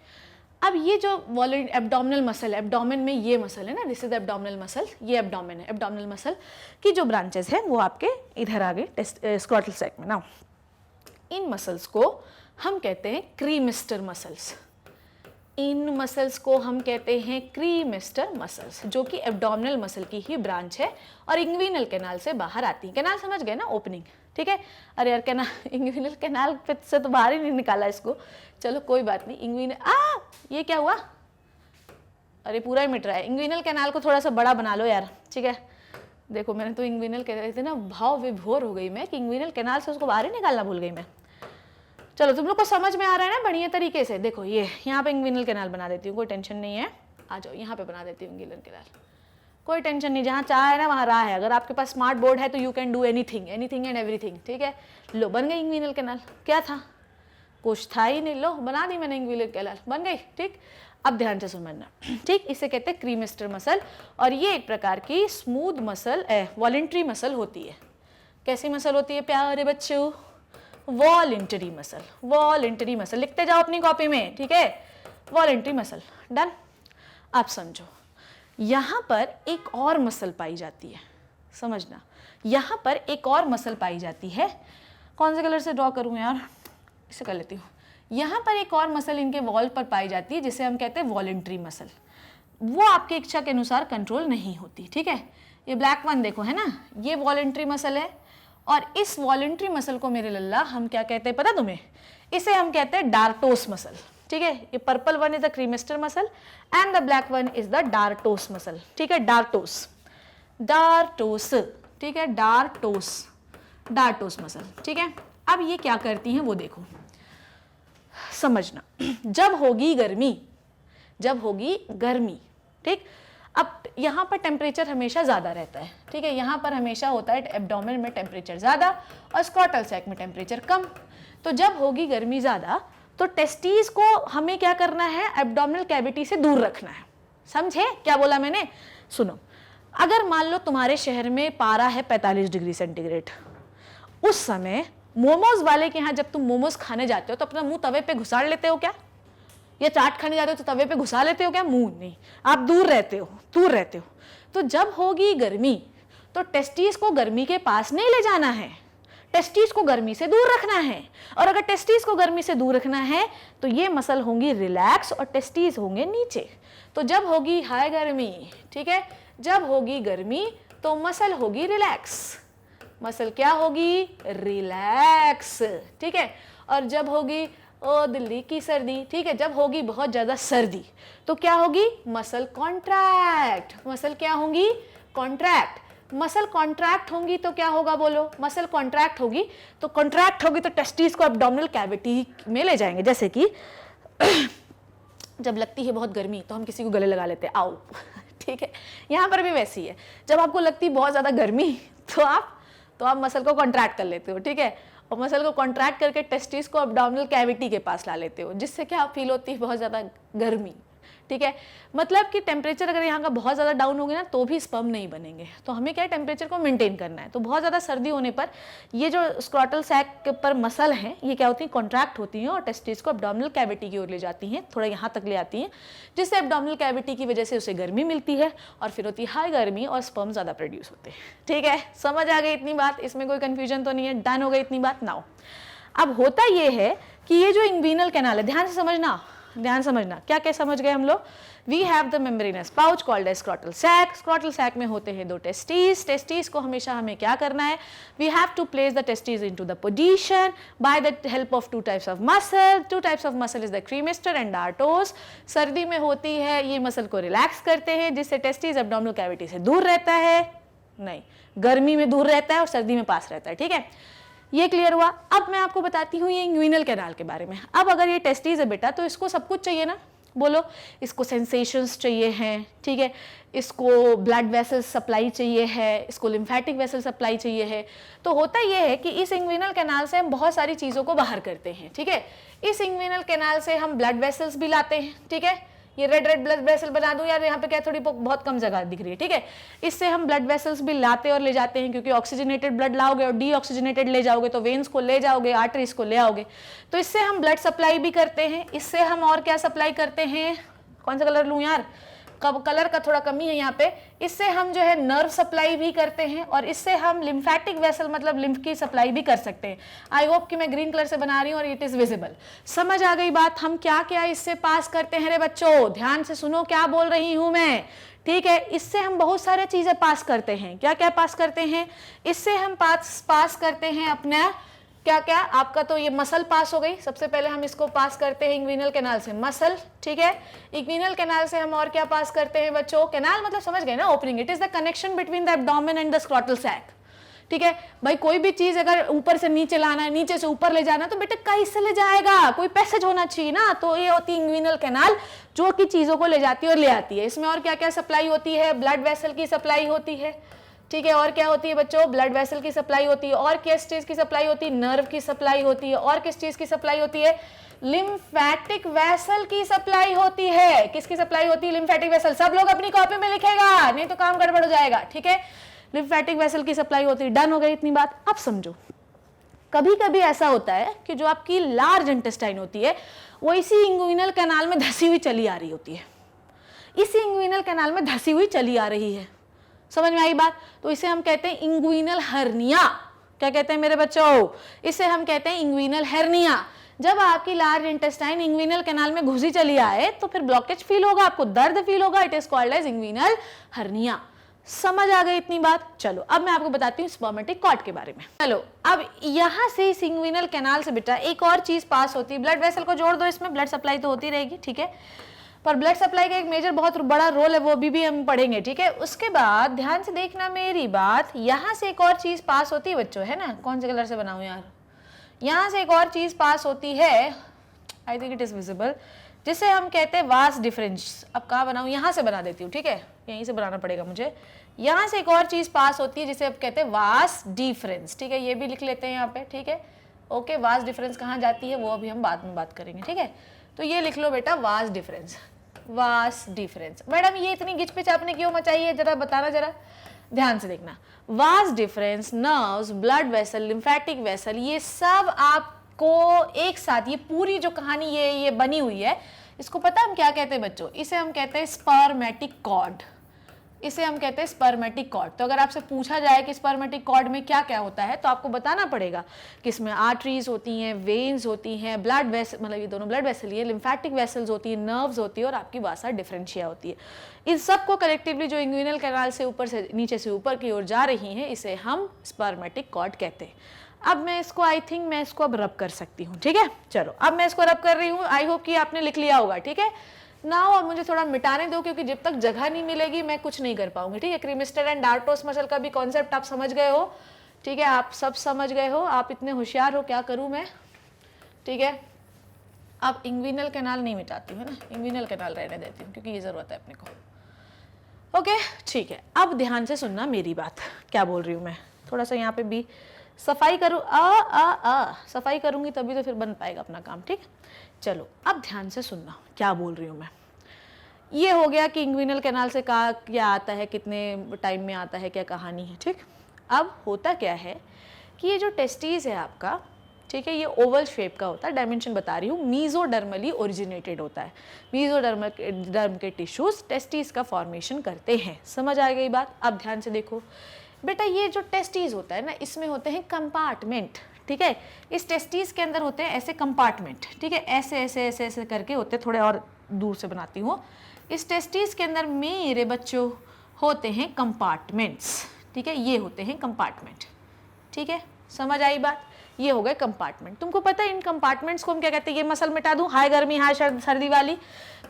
अब ये जो एब्डोमिनल मसल है, एब्डोमेन में ये मसल है ना, दिस इज एब्डोमिनल मसल, ये एब्डोमेन है। एब्डोमिनल मसल की जो ब्रांचेस है वो आपके इधर आ गए स्क्रॉटल सैक में। नाउ इन मसल्स को हम कहते हैं क्रीमिस्टर मसल्स, इन मसल्स को हम कहते हैं क्रीमिस्टर मसल्स, जो कि एब्डोमिनल मसल की ही ब्रांच है और इंग्विनल कैनाल से बाहर आती है। कैनाल समझ गए ना, ओपनिंग, ठीक है। अरे यार कैनाल, इंग्विनल कैनाल से तो बाहर ही नहीं निकाला इसको, चलो कोई बात नहीं। इंग्विनल, ये क्या हुआ, अरे पूरा ही मिट रहा है। इंग्विनल कैनाल को थोड़ा सा बड़ा बना लो यार, ठीक है। देखो मैंने तो इंग्विनल कह रहे थे ना, भाव विभोर हो गई मैं कि इंग्विनल कैनाल से उसको बाहर ही निकालना भूल गई मैं। चलो तुम लोग को समझ में आ रहा है ना बढ़िया तरीके से। देखो ये यहाँ पे इंग्विनल कैनाल बना देती हूँ, कोई टेंशन नहीं है। आ जाओ यहाँ पे बना देती हूँ इंग्विनल कैनाल, कोई टेंशन नहीं, जहाँ चाह है ना वहाँ राह है। अगर आपके पास स्मार्ट बोर्ड है तो you can do anything, anything and everything, ठीक है। लो बन गई इंग्विनल कैनाल। क्या था, कुछ था ही नहीं, लो बना दी मैंने इंग्विनल कैनाल, बन गई। ठीक, अब ध्यान से समझना। ठीक, इसे कहते हैं क्रीमेस्टर मसल, और ये एक प्रकार की स्मूथ मसल वॉलेंट्री मसल होती है। कैसी मसल होती है प्यारे बच्चों? Voluntary muscle. वॉलेंटरी मसल लिखते जाओ अपनी कॉपी में, ठीक है, वॉलेंटरी मसल। डन। आप समझो, यहां पर एक और मसल पाई जाती है, समझना, यहां पर एक और मसल पाई जाती है। कौन से कलर से ड्रॉ करूं यार, इसे कर लेती हूँ। यहाँ पर एक और मसल इनके वॉल पर पाई जाती है जिसे हम कहते हैं वॉलेंट्री मसल। वो आपकी इच्छा के अनुसार कंट्रोल नहीं होती। ठीक है, ये ब्लैक वन देखो है ना, ये वॉलेंट्री मसल है, और इस वॉलेंट्री मसल को मेरे लल्ला हम क्या कहते हैं पता तुम्हें? इसे हम कहते हैं डार्टोस मसल। ठीक है, ये purple one is the cremaster muscle and the black one is the dartos muscle. ठीक है, डार्टोस, डार्टोस, ठीक है, डार्टोस, डार्टोस मसल। ठीक है, अब ये क्या करती हैं वो देखो, समझना। जब होगी गर्मी, जब होगी गर्मी, ठीक, अब यहाँ पर टेम्परेचर हमेशा ज़्यादा रहता है। ठीक है, यहाँ पर हमेशा होता है एब्डोमेन में टेम्परेचर ज़्यादा और स्क्रॉटल सैक में टेम्परेचर कम। तो जब होगी गर्मी ज़्यादा तो टेस्टीज को हमें क्या करना है? एब्डोमिनल कैविटी से दूर रखना है। समझे क्या बोला मैंने? सुनो, अगर मान लो तुम्हारे शहर में पारा है 45 डिग्री सेंटीग्रेड, उस समय मोमोज वाले के यहाँ जब तुम मोमोज खाने जाते हो तो अपना मुंह तवे पे घुसाड़ लेते हो क्या? या चाट खाने जाते हो तो तवे पे घुसा लेते हो क्या? मुंह नहीं, आप दूर रहते हो, दूर रहते हो। तो जब होगी गर्मी तो टेस्टीज को गर्मी के पास नहीं ले जाना है, टेस्टीज को गर्मी से दूर रखना है। और अगर टेस्टीज को गर्मी से दूर रखना है तो ये मसल होंगी रिलैक्स और टेस्टीज होंगे नीचे। तो जब होगी हाई गर्मी, ठीक है, जब होगी गर्मी तो मसल होगी रिलैक्स, मसल क्या होगी? रिलैक्स। ठीक है, और जब होगी ओ दिल्ली की सर्दी, ठीक है, जब होगी बहुत ज्यादा सर्दी तो क्या होगी? Muscle contract. मसल क्या होंगी? कॉन्ट्रैक्ट। मसल कॉन्ट्रैक्ट होंगी तो क्या होगा बोलो? मसल कॉन्ट्रैक्ट होगी तो कॉन्ट्रैक्ट होगी तो टेस्टिस को एब्डोमिनल कैविटी में ले जाएंगे। जैसे कि जब लगती है बहुत गर्मी तो हम किसी को गले लगा लेते हैं, आओ। ठीक है, यहाँ पर भी वैसी है, जब आपको लगती है बहुत ज्यादा गर्मी तो आप मसल को कॉन्ट्रैक्ट कर लेते हो। ठीक है, और मसल को कॉन्ट्रैक्ट करके टेस्टिस को एब्डोमिनल कैविटी के पास ला लेते हो, जिससे क्या फील होती है? बहुत ज़्यादा गर्मी। ठीक है, मतलब कि टेम्परेचर अगर यहाँ का बहुत ज़्यादा डाउन होगी ना तो भी स्पर्म नहीं बनेंगे। तो हमें क्या है? टेम्परेचर को मेंटेन करना है। तो बहुत ज़्यादा सर्दी होने पर ये जो स्क्रॉटल सैक के पर मसल हैं ये क्या होती हैं? कॉन्ट्रैक्ट होती हैं और टेस्टिस को एब्डोमिनल कैविटी की ओर ले जाती हैं, थोड़ा यहाँ तक ले आती हैं, जिससे एब्डोमिनल कैविटी की वजह से उसे गर्मी मिलती है और फिर होती है हाई गर्मी और स्पर्म ज़्यादा प्रोड्यूस होते हैं। ठीक है, समझ आ गई इतनी बात? इसमें कोई कन्फ्यूजन तो नहीं है? डन हो गई इतनी बात? नाउ अब होता ये है कि ये जो इंग्विनल कैनाल है, ध्यान से समझना, ध्यान समझना, क्या क्या समझ गए हम लोग? We have the membranous pouch called as scrotal sac. Scrotal sac में होते हैं दो टेस्टीज। टेस्टीज को हमेशा हमें क्या करना है? We have to place the testes into the position by the help of two types of muscle. Two types of muscle is the cremaster and dartos. सर्दी में होती है, ये मसल को रिलैक्स करते हैं जिससे टेस्टीज एब्डोमिनल कैविटी से दूर रहता है, नहीं गर्मी में दूर रहता है और सर्दी में पास रहता है। ठीक है, ये क्लियर हुआ? अब मैं आपको बताती हूँ ये इंग्विनल कैनाल के बारे में। अब अगर ये टेस्टीज है बेटा तो इसको सब कुछ चाहिए ना, बोलो, इसको सेंसेशंस चाहिए हैं, ठीक है, इसको ब्लड वेसल्स सप्लाई चाहिए है, इसको लिम्फेटिक वेसल सप्लाई चाहिए है। तो होता ये है कि इस इंग्विनल कैनाल से हम बहुत सारी चीज़ों को बाहर करते हैं। ठीक है, इस इंग्विनल कैनाल से हम ब्लड वेसल्स भी लाते हैं। ठीक है, ये रेड रेड ब्लड वेसल बना दूं यार, यहाँ पे क्या थोड़ी बहुत कम जगह दिख रही है। ठीक है, इससे हम ब्लड वेसल्स भी लाते और ले जाते हैं, क्योंकि ऑक्सीजनेटेड ब्लड लाओगे और डीऑक्सीजनेटेड ले जाओगे तो वेन्स को ले जाओगे, आर्टरीज को ले आओगे, तो इससे हम ब्लड सप्लाई भी करते हैं। इससे हम और क्या सप्लाई करते हैं? कौन सा कलर लूं यार, कलर का थोड़ा कमी है यहाँ पे। इससे हम जो है नर्व सप्लाई भी करते हैं और इससे हम लिम्फेटिक वेसल मतलब लिम्फ की सप्लाई भी कर सकते हैं। आई होप कि मैं ग्रीन कलर से बना रही हूँ और इट इज विजिबल। समझ आ गई बात? हम क्या क्या इससे पास करते हैं रे बच्चों, ध्यान से सुनो क्या बोल रही हूँ मैं। ठीक है, इससे हम बहुत सारी चीजें पास करते हैं। क्या क्या पास करते हैं? इससे हम पास करते हैं अपना क्या क्या, आपका तो ये मसल पास हो गई। सबसे पहले हम इसको पास करते हैं इंग्विनल कैनाल से, मसल। ठीक है, इंग्विनल कैनाल से हम और क्या पास करते हैं बच्चों? कैनाल मतलब समझ गए ना, opening. It is the connection between the abdomen and the scrotal sac. ठीक है भाई, कोई भी चीज अगर ऊपर से नीचे लाना है, नीचे से ऊपर ले जाना है, तो बेटा कैसे ले जाएगा? कोई पैसेज होना चाहिए ना। तो ये होती है इंग्विनल कैनाल, जो कि चीजों को ले जाती है और ले आती है। इसमें और क्या क्या सप्लाई होती है? ब्लड वेसल की सप्लाई होती है। ठीक है। और क्या होती है बच्चों, ब्लड वेसल की सप्लाई होती है। और किस चीज की सप्लाई होती है, नर्व की सप्लाई होती है। और किस चीज की सप्लाई होती है, लिम्फेटिक वेसल की सप्लाई होती है। किसकी सप्लाई होती है, लिम्फेटिक वेसल। सब लोग अपनी कॉपी में लिखेगा, नहीं तो काम गड़बड़ हो जाएगा, ठीक है। लिम्फेटिक वेसल की सप्लाई होती है। डन हो गई इतनी बात। अब समझो, कभी कभी ऐसा होता है कि जो आपकी लार्ज इंटेस्टाइन होती है वो इसी इंग्विनल कैनाल में धसी हुई चली आ रही होती है, इसी इंग्विनल कैनाल में धसी हुई चली आ रही है। समझ में आई बात? तो इसे हम कहते हैं इंग्विनल हर्निया। क्या कहते हैं मेरे बच्चों, इसे हम कहते हैं इंग्विनल हर्निया। जब आपकी लार्ज इंटेस्टाइन इंग्विनल कैनाल में घुसी चली आए तो फिर ब्लॉकेज फील होगा, आपको दर्द फील होगा, it is called as inguinal hernia. समझ आ गई इतनी बात? चलो अब मैं आपको बताती हूँ स्पर्मेटिक कॉर्ड के बारे में। चलो अब यहाँ से इस इंग्विनल कैनाल से बेटा एक और चीज पास होती है, ब्लड वेसल को जोड़ दो, इसमें ब्लड सप्लाई तो होती रहेगी, ठीक है, पर ब्लड सप्लाई का एक मेजर बहुत बड़ा रोल है, वो भी हम पढ़ेंगे, ठीक है। उसके बाद ध्यान से देखना मेरी बात, यहाँ से एक और चीज पास होती है बच्चों, है ना, कौन से कलर से बनाऊं यार, यहाँ से एक और चीज पास होती है, I think it is visible, जिसे हम कहते हैं वास डिफरेंस। अब कहाँ बनाऊं, यहाँ से बना देती हूँ, ठीक है, यहीं से बनाना पड़ेगा मुझे। यहाँ से एक और चीज पास होती है जिसे अब कहते हैं वास डिफरेंस, ठीक है, ये भी लिख लेते हैं यहाँ पे, ठीक है, ओके। वास डिफरेंस कहाँ जाती है वो अभी हम बाद में बात करेंगे, ठीक है। तो ये लिख लो बेटा vas deferens, vas deferens. Madam ये इतनी गिचपिच आपने क्यों मचाई है, जरा बताना, जरा ध्यान से देखना। Vas deferens, nerves, blood vessel, lymphatic vessel, ये सब आपको एक साथ, ये पूरी जो कहानी ये बनी हुई है, इसको पता हम क्या कहते हैं बच्चों, इसे हम कहते हैं स्पर्मेटिक कॉर्ड, इसे हम कहते हैं स्पर्मेटिक कॉर्ड। तो अगर आपसे पूछा जाए कि स्पर्मेटिक कॉर्ड में क्या क्या होता है तो आपको बताना पड़ेगा कि इसमें आर्टरीज होती हैं, वेन्स होती हैं, ब्लड वेसल, मतलब ये दोनों ब्लड वेसल ही है, लिम्फेटिक वेसल्स होती है, नर्व्स होती है और आपकी वासा डिफरेंशिया होती है। इन सबको कलेक्टिवली जो इंग्विनल कैनाल से ऊपर से नीचे से ऊपर की ओर जा रही हैं, इसे हम स्पर्मेटिक कॉर्ड कहते हैं। अब मैं इसको आई थिंक मैं इसको अब रब कर सकती हूँ, ठीक है। चलो अब मैं इसको रब कर रही हूँ, आई होप कि आपने लिख लिया होगा, ठीक है ना। और मुझे थोड़ा मिटाने दो क्योंकि जब तक जगह नहीं मिलेगी मैं कुछ नहीं कर पाऊंगी, ठीक है। क्रीमिस्टर एंड डार्टोस मसल का भी कॉन्सेप्ट आप समझ गए हो, ठीक है, आप सब समझ गए हो, आप इतने होशियार हो, क्या करूं मैं, ठीक है। अब इंग्विनल कैनाल नहीं मिटाती हूँ ना, इंग्विनल कैनाल रहने देती हूँ क्योंकि ये जरूरत है अपने को, ओके ठीक है। अब ध्यान से सुनना मेरी बात, क्या बोल रही हूँ मैं, थोड़ा सा यहाँ पे भी सफाई करूँ, सफाई करूंगी तभी तो फिर बन पाएगा अपना काम, ठीक। चलो अब ध्यान से सुनना क्या बोल रही हूँ मैं। ये हो गया कि इंग्विनल कैनाल से क्या आता है, कितने टाइम में आता है, क्या कहानी है, ठीक। अब होता क्या है कि ये जो टेस्टिस है आपका, ठीक है, ये ओवल शेप का होता है, डायमेंशन बता रही हूँ, मीजोडर्मली ओरिजिनेटेड होता है। मीजोडर्म के टिश्यूज टेस्टिस का फॉर्मेशन करते हैं। समझ आ गई बात? अब ध्यान से देखो बेटा, ये जो टेस्टिस होता है ना, इसमें होते हैं कंपार्टमेंट, ठीक है। इस टेस्टिस के अंदर होते हैं ऐसे कंपार्टमेंट, ठीक है, ऐसे ऐसे ऐसे ऐसे करके होते हैं, थोड़े और दूर से बनाती हूँ। इस टेस्टिस के अंदर मेरे बच्चों होते हैं कंपार्टमेंट्स, ठीक है, ये होते हैं कंपार्टमेंट, ठीक है, समझ आई बात? ये हो गए कंपार्टमेंट। तुमको पता है इन कंपार्टमेंट्स को हम क्या कहते हैं, ये मसल मिटा दूं, हाय गर्मी हाय सर्दी वाली,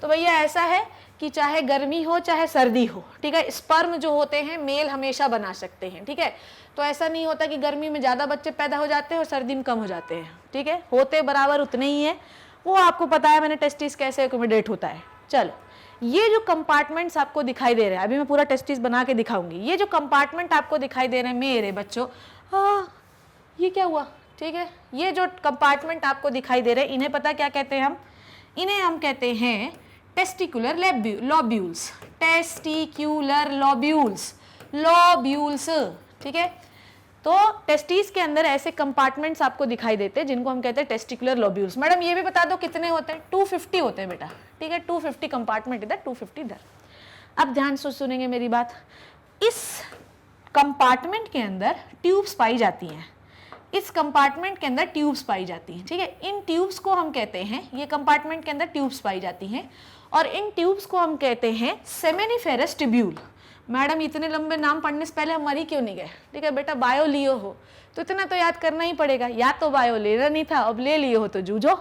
तो भैया ऐसा है कि चाहे गर्मी हो चाहे सर्दी हो, ठीक है, स्पर्म जो होते हैं मेल हमेशा बना सकते हैं, ठीक है। तो ऐसा नहीं होता कि गर्मी में ज़्यादा बच्चे पैदा हो जाते हैं और सर्दी में कम हो जाते हैं, ठीक है, होते बराबर उतने ही है, वो आपको पता है मैंने टेस्टिस कैसे एकोमोडेट होता है। चलो ये जो कंपार्टमेंट्स आपको दिखाई दे रहे हैं, अभी मैं पूरा टेस्टिस बना के दिखाऊंगी, ये जो कंपार्टमेंट आपको दिखाई दे रहे हैं मेरे बच्चों, ये क्या हुआ, ठीक है, ये जो कंपार्टमेंट आपको दिखाई दे रहे हैं इन्हें पता क्या कहते हैं हम, इन्हें हम कहते हैं टेस्टिकुलर लॉब्यूल्स, टेस्टिक्यूलर लॉब्यूल्स, लॉब्यूल्स, ठीक है। तो टेस्टिस के अंदर ऐसे कंपार्टमेंट्स आपको दिखाई देते हैं जिनको हम कहते हैं टेस्टिकुलर लॉब्यूल्स। मैडम ये भी बता दो कितने होते हैं, 250 होते हैं बेटा, ठीक है, 250 कंपार्टमेंट इधर 250 इधर। अब ध्यान से सुनेंगे मेरी बात, इस कंपार्टमेंट के अंदर ट्यूब्स पाई जाती हैं, इस कंपार्टमेंट के अंदर ट्यूब्स पाई जाती हैं, ठीक है। इन ट्यूब्स को हम कहते हैं, ये कंपार्टमेंट के अंदर ट्यूब्स पाई जाती हैं और इन ट्यूब्स को हम कहते हैं सेमेनिफेरस ट्यूब्यूल। मैडम इतने लंबे नाम पढ़ने से पहले हम मरी क्यों नहीं गए, ठीक है बेटा, बायो लियो हो तो इतना तो याद करना ही पड़ेगा, या तो बायो लेना नहीं था, अब ले लियो हो तो जूझो,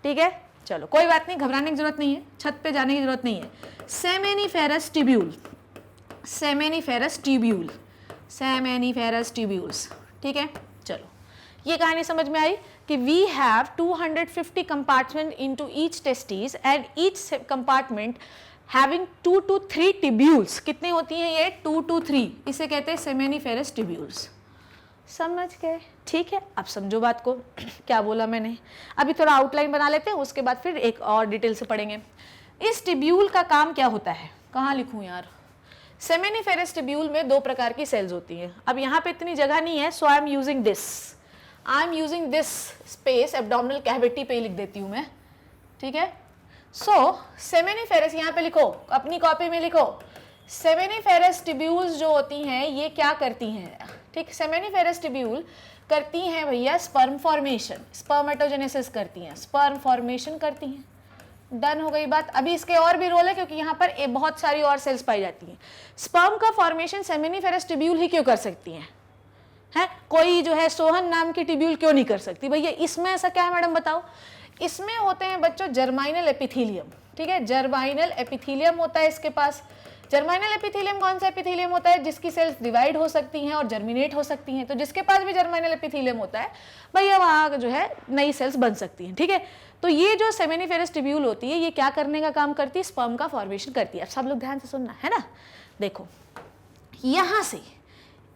ठीक है। चलो कोई बात नहीं, घबराने की जरूरत नहीं है, छत पे जाने की जरूरत नहीं है। Seminiferous tubule, seminiferous tubule, seminiferous tubules, ठीक है। चलो ये कहानी समझ में आई कि we have 250 compartment into each testis and each compartment having 2 to 3 tubules. कितनी होती हैं ये? 2 to 3। इसे कहते हैं सेमेनिफेरस टिब्यूल्स। समझ गए? ठीक है, अब समझो बात को। क्या बोला मैंने? अभी थोड़ा आउटलाइन बना लेते हैं, उसके बाद फिर एक और डिटेल से पढ़ेंगे। इस टिब्यूल का काम क्या होता है? कहाँ लिखूं यार? सेमेनिफेरस टिब्यूल में 2 प्रकार की सेल्स होती हैं। अब यहाँ पे इतनी जगह नहीं है, so I am using this space, abdominal cavity पे लिख देती हूँ मैं, ठीक है। सो सेमेनिफेरस, यहाँ पे लिखो, अपनी कॉपी में लिखो, सेमेनिफेरस टिब्यूल्स जो होती हैं ये क्या करती हैं? ठीक, सेमेनिफेरस टिब्यूल करती हैं भैया स्पर्म फॉर्मेशन, स्पर्मेटोजेनेसिस करती हैं, स्पर्म फॉर्मेशन करती हैं। डन हो गई बात। अभी इसके और भी रोल है क्योंकि यहाँ पर बहुत सारी और सेल्स पाई जाती हैं। स्पर्म का फॉर्मेशन सेमेनिफेरस टिब्यूल ही क्यों कर सकती हैं? है कोई जो है सोहन नाम की टिब्यूल क्यों नहीं कर सकती? भैया इसमें ऐसा क्या है मैडम बताओ? इसमें होते हैं बच्चों जर्माइनल एपिथीलियम, ठीक है, जर्माइनल एपिथीलियम होता है इसके पास। जर्माइनल एपिथीलियम कौन सा एपिथीलियम होता है? जिसकी सेल्स डिवाइड हो सकती हैं और जर्मिनेट हो सकती हैं। तो जिसके पास भी जर्माइनल एपिथीलियम होता है भैया वहाँ जो है नई सेल्स बन सकती हैं, ठीक है। तो ये जो सेमेनिफेरस टिब्यूल होती है ये क्या करने का काम करती है? स्पर्म का फॉर्मेशन करती है। अब सब लोग ध्यान से सुनना है ना। देखो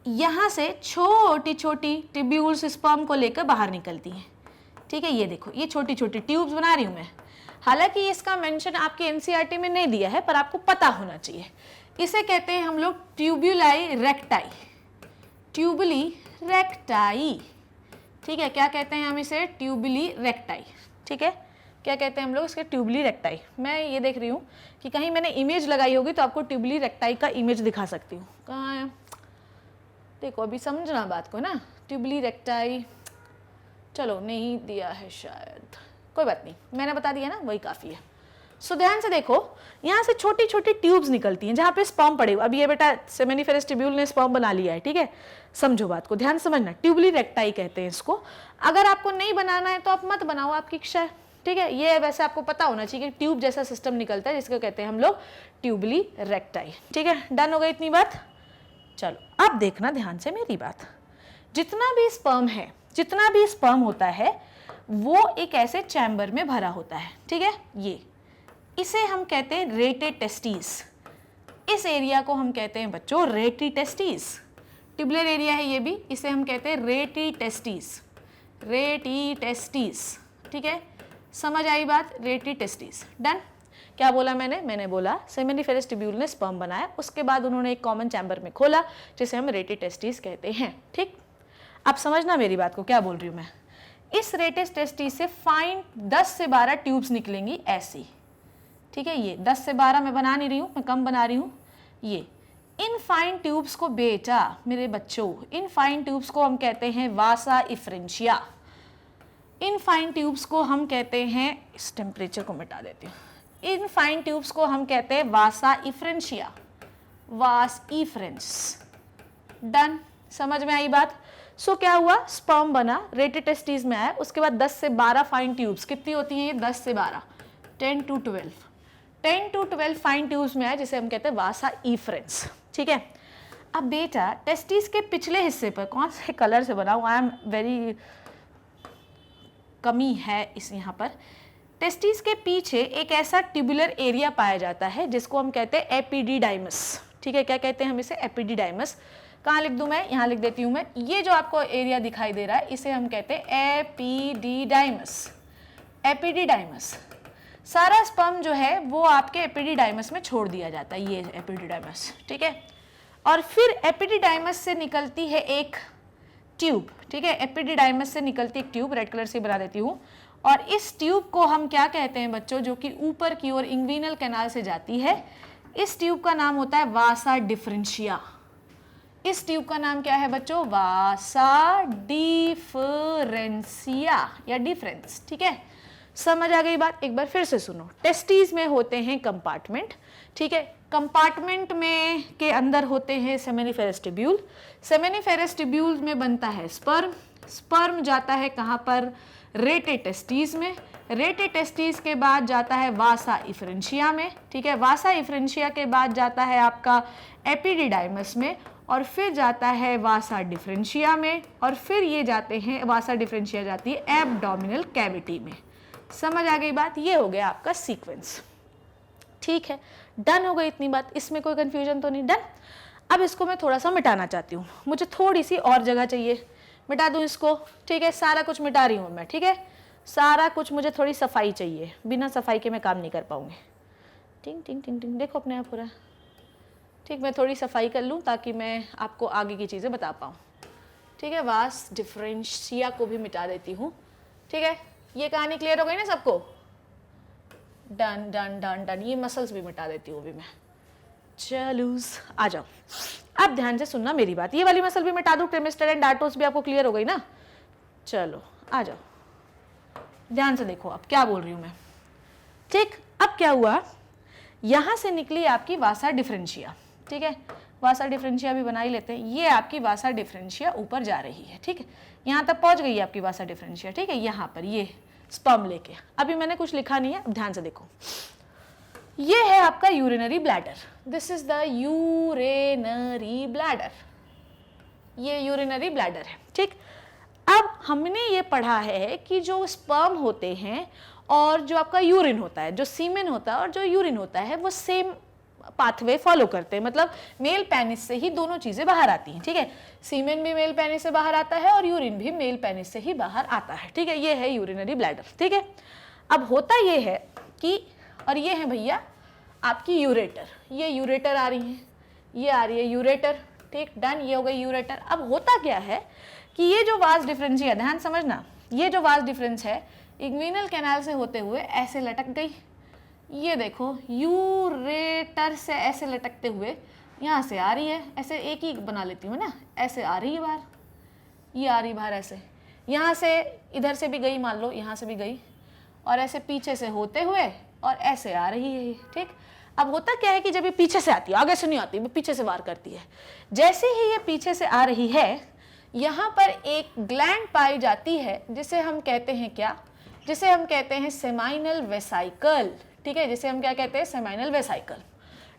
यहाँ से छोटी छोटी टिब्यूल्स स्पर्म को लेकर बाहर निकलती हैं, ठीक है। ये देखो, ये छोटी छोटी ट्यूब्स बना रही हूँ मैं। हालांकि इसका मेंशन आपकी एनसीईआरटी में नहीं दिया है पर आपको पता होना चाहिए। इसे कहते हैं हम लोग ट्यूब्यूलाई रेक्टाई, ट्यूबुली रेक्टाई, ठीक है। क्या कहते हैं हम इसे? ट्यूबुली रेक्टाई, ठीक है। क्या कहते हैं हम लोग इसके? ट्यूबुली रेक्टाई। मैं ये देख रही हूँ कि कहीं मैंने इमेज लगाई होगी तो आपको ट्यूबुली रेक्टाई का इमेज दिखा सकती हूँ। कहाँ है? देखो अभी समझना बात को ना। ट्यूबुली रेक्टाई, चलो नहीं दिया है शायद, कोई बात नहीं, मैंने बता दिया ना, वही काफ़ी है। सो ध्यान से देखो, यहाँ से छोटी छोटी ट्यूब्स निकलती हैं जहाँ पे स्पर्म पड़े हुए। अब ये बेटा सेमेनिफेरस टिब्यूल ने स्पर्म बना लिया है, ठीक है। समझो बात को, ध्यान समझना। ट्यूबुली रेक्टाई कहते हैं इसको। अगर आपको नहीं बनाना है तो आप मत बनाओ, आपकी इच्छा है, ठीक है। ये वैसे आपको पता होना चाहिए कि ट्यूब जैसा सिस्टम निकलता है जिसको कहते हैं हम लोग ट्यूबुली रेक्टाई, ठीक है। डन हो गई इतनी बात। चलो अब देखना ध्यान से मेरी बात। जितना भी स्पर्म है, जितना भी स्पर्म होता है वो एक ऐसे चैम्बर में भरा होता है, ठीक है। ये इसे हम कहते हैं रेटे टेस्टिस। इस एरिया को हम कहते हैं बच्चों रेटी टेस्टिस। ट्यूबुलर एरिया है ये भी, इसे हम कहते हैं रेटी टेस्टिस, रेटी टेस्टिस, ठीक है। समझ आई बात? रेटी टेस्टिस। डन। क्या बोला मैंने बोला सेमेनिफेरस टिब्यूल ने स्पर्म बनाया, उसके बाद उन्होंने एक कॉमन चैम्बर में खोला जिसे हम रेटी टेस्टिस कहते हैं, ठीक। अब समझना मेरी बात को, क्या बोल रही हूँ मैं। इस रेटिस टेस्टिस से फाइन 10 से 12 ट्यूब्स निकलेंगी ऐसी, ठीक है। ये 10 से 12 मैं बना नहीं रही हूँ, मैं कम बना रही हूँ। ये इन फाइन ट्यूब्स को बेटा मेरे बच्चों, इन फाइन ट्यूब्स को हम कहते हैं वासा इफ्रेंशिया। इन फाइन ट्यूब्स को हम कहते हैं, इस टेम्परेचर को मिटा देती हूँ, इन फाइन ट्यूब्स को हम कहते हैं वासा इफ्रेंशिया, वास इफ्रेंस। डन, समझ में आई बात। सो क्या हुआ? स्पर्म बना, रेटेड टेस्टिस में आया, उसके बाद 10 से 12 फाइन ट्यूब्स, कितनी होती हैं ये? 10 से 12, 10 to 12 फाइन ट्यूब्स में आया जिसे हम कहते हैं वासा इफ्रेंस, ठीक है। अब बेटा टेस्टिस के पिछले हिस्से पर कौन से कलर से बनाऊं? आई एम वेरी कमी है इस यहाँ पर। टेस्टिस के पीछे एक ऐसा ट्यूबुलर एरिया पाया जाता है जिसको हम कहते हैं एपिडिडाइमस, ठीक है। क्या कहते हैं हम इसे? एपिडिडाइमस। कहाँ लिख दूं मैं? यहाँ लिख देती हूँ मैं। ये जो आपको एरिया दिखाई दे रहा है इसे हम कहते हैं एपिडिडाइमस, एपिडिडाइमस। सारा स्पर्म जो है वो आपके एपिडिडाइमस में छोड़ दिया जाता है, ये एपिडिडाइमस, ठीक है। और फिर एपिडिडाइमस से निकलती है एक ट्यूब, ठीक है। एपिडिडाइमस से निकलती एक ट्यूब, रेड कलर से बना देती हूँ। और इस ट्यूब को हम क्या कहते हैं बच्चों? जो कि ऊपर की ओर इंग्विनल कैनाल से जाती है, इस ट्यूब का नाम होता है वासा डिफरेंशिया। इस ट्यूब का नाम क्या है बच्चों? वासा डिफरेंशिया या डिफरेंस, ठीक है। समझ आ गई बात? एक बार फिर से सुनो। टेस्टिस में होते हैं कंपार्टमेंट, ठीक है। कंपार्टमेंट में के अंदर होते हैं सेमेनिफेरस टिब्यूल। सेमेनिफेरस टिब्यूल में बनता है स्पर्म। स्पर्म जाता है कहाँ पर? रेटे टेस्टिस में। रेटे टेस्टिस के बाद जाता है वासा इफ्रेंशिया में, ठीक है। वासा इफ्रेंशिया के बाद जाता है आपका एपिडिडाइमस में, और फिर जाता है वासा डिफरेंशिया में, और फिर ये जाते हैं, वासा डिफरेंशिया जाती है एब्डोमिनल कैविटी में। समझ आ गई बात? ये हो गया आपका सीक्वेंस। ठीक है, डन हो गई इतनी बात, इसमें कोई कंफ्यूजन तो नहीं, डन। अब इसको मैं थोड़ा सा मिटाना चाहती हूँ, मुझे थोड़ी सी और जगह चाहिए, मिटा दूँ इसको, ठीक है, सारा कुछ मिटा रही हूँ मैं, ठीक है, सारा कुछ, मुझे थोड़ी सफाई चाहिए, बिना सफाई के मैं काम नहीं कर पाऊँगी। टिंग टिंग टिंग टिंग, देखो अपने आप हो रहा है, ठीक, मैं थोड़ी सफाई कर लूँ ताकि मैं आपको आगे की चीज़ें बता पाऊँ, ठीक है। वास डिफरेंशिया को भी मिटा देती हूँ, ठीक है, ये कहानी क्लियर हो गई ना सबको, डन डन डन डन। ये मसल्स भी मिटा देती हूँ अभी मैं, चलो आ जाओ। अब ध्यान से सुनना मेरी बात, ये वाली मसल भी मिटा दूँ, ट्रिमेस्टर एंड डार्टोस भी आपको क्लियर हो गई ना, चलो आ जाओ, ध्यान से देखो अब क्या बोल रही हूँ मैं, ठीक। अब क्या हुआ, यहाँ से निकली आपकी वासा डिफरेंशिया, ठीक है, वासा डिफरेंशिया भी बना ही लेते हैं, ये आपकी वासा डिफरेंशिया ऊपर जा रही है, ठीक है, यहाँ तक पहुँच गई है आपकी वासा डिफरेंशिया, ठीक है, यहाँ पर ये स्पर्म लेके, अभी मैंने कुछ लिखा नहीं है, अब ध्यान से देखो, ये है आपका urinary bladder, this is the urinary bladder, ये यूरिनरी ब्लैडर है, ठीक। अब हमने ये पढ़ा है कि जो स्पर्म होते हैं और जो आपका यूरिन होता है, जो सीमेन होता है और जो यूरिन होता है, वो सेम पाथवे फॉलो करते हैं, मतलब मेल पेनिस से ही दोनों चीजें बाहर आती हैं, ठीक है, सीमेन भी मेल पेनिस से बाहर आता है और यूरिन भी मेल पेनिस से ही बाहर आता है, ठीक है, ये है यूरिनरी ब्लैडर, ठीक है। अब होता ये है कि, और ये है भैया आपकी यूरेटर, ये यूरेटर आ रही है, ये आ रही है यूरेटर, ठीक, डन, ये हो गई यूरेटर। अब होता क्या है कि ये जो वास डिफरेंस है, ध्यान समझना, ये जो वास डिफरेंस है इग्विनल कैनाल से होते हुए ऐसे लटक गई, ये देखो यूरेटर से ऐसे लटकते हुए यहाँ से आ रही है, ऐसे एक ही बना लेती हूँ ना, ऐसे आ रही है बाहर, ये आ रही बाहर ऐसे, यहाँ से इधर से भी गई, मान लो यहाँ से भी गई, और ऐसे पीछे से होते हुए और ऐसे आ रही है, ठीक। अब होता क्या है कि जब ये पीछे से आती है, आगे से नहीं आती, पीछे से वार करती है, जैसे ही ये पीछे से आ रही है, यहाँ पर एक ग्लैंड पाई जाती है जिसे हम कहते हैं क्या, जिसे हम कहते हैं सेमाइनल वेसाइकल, ठीक है, जिसे हम क्या कहते हैं, सेमाइनल वेसाइकल।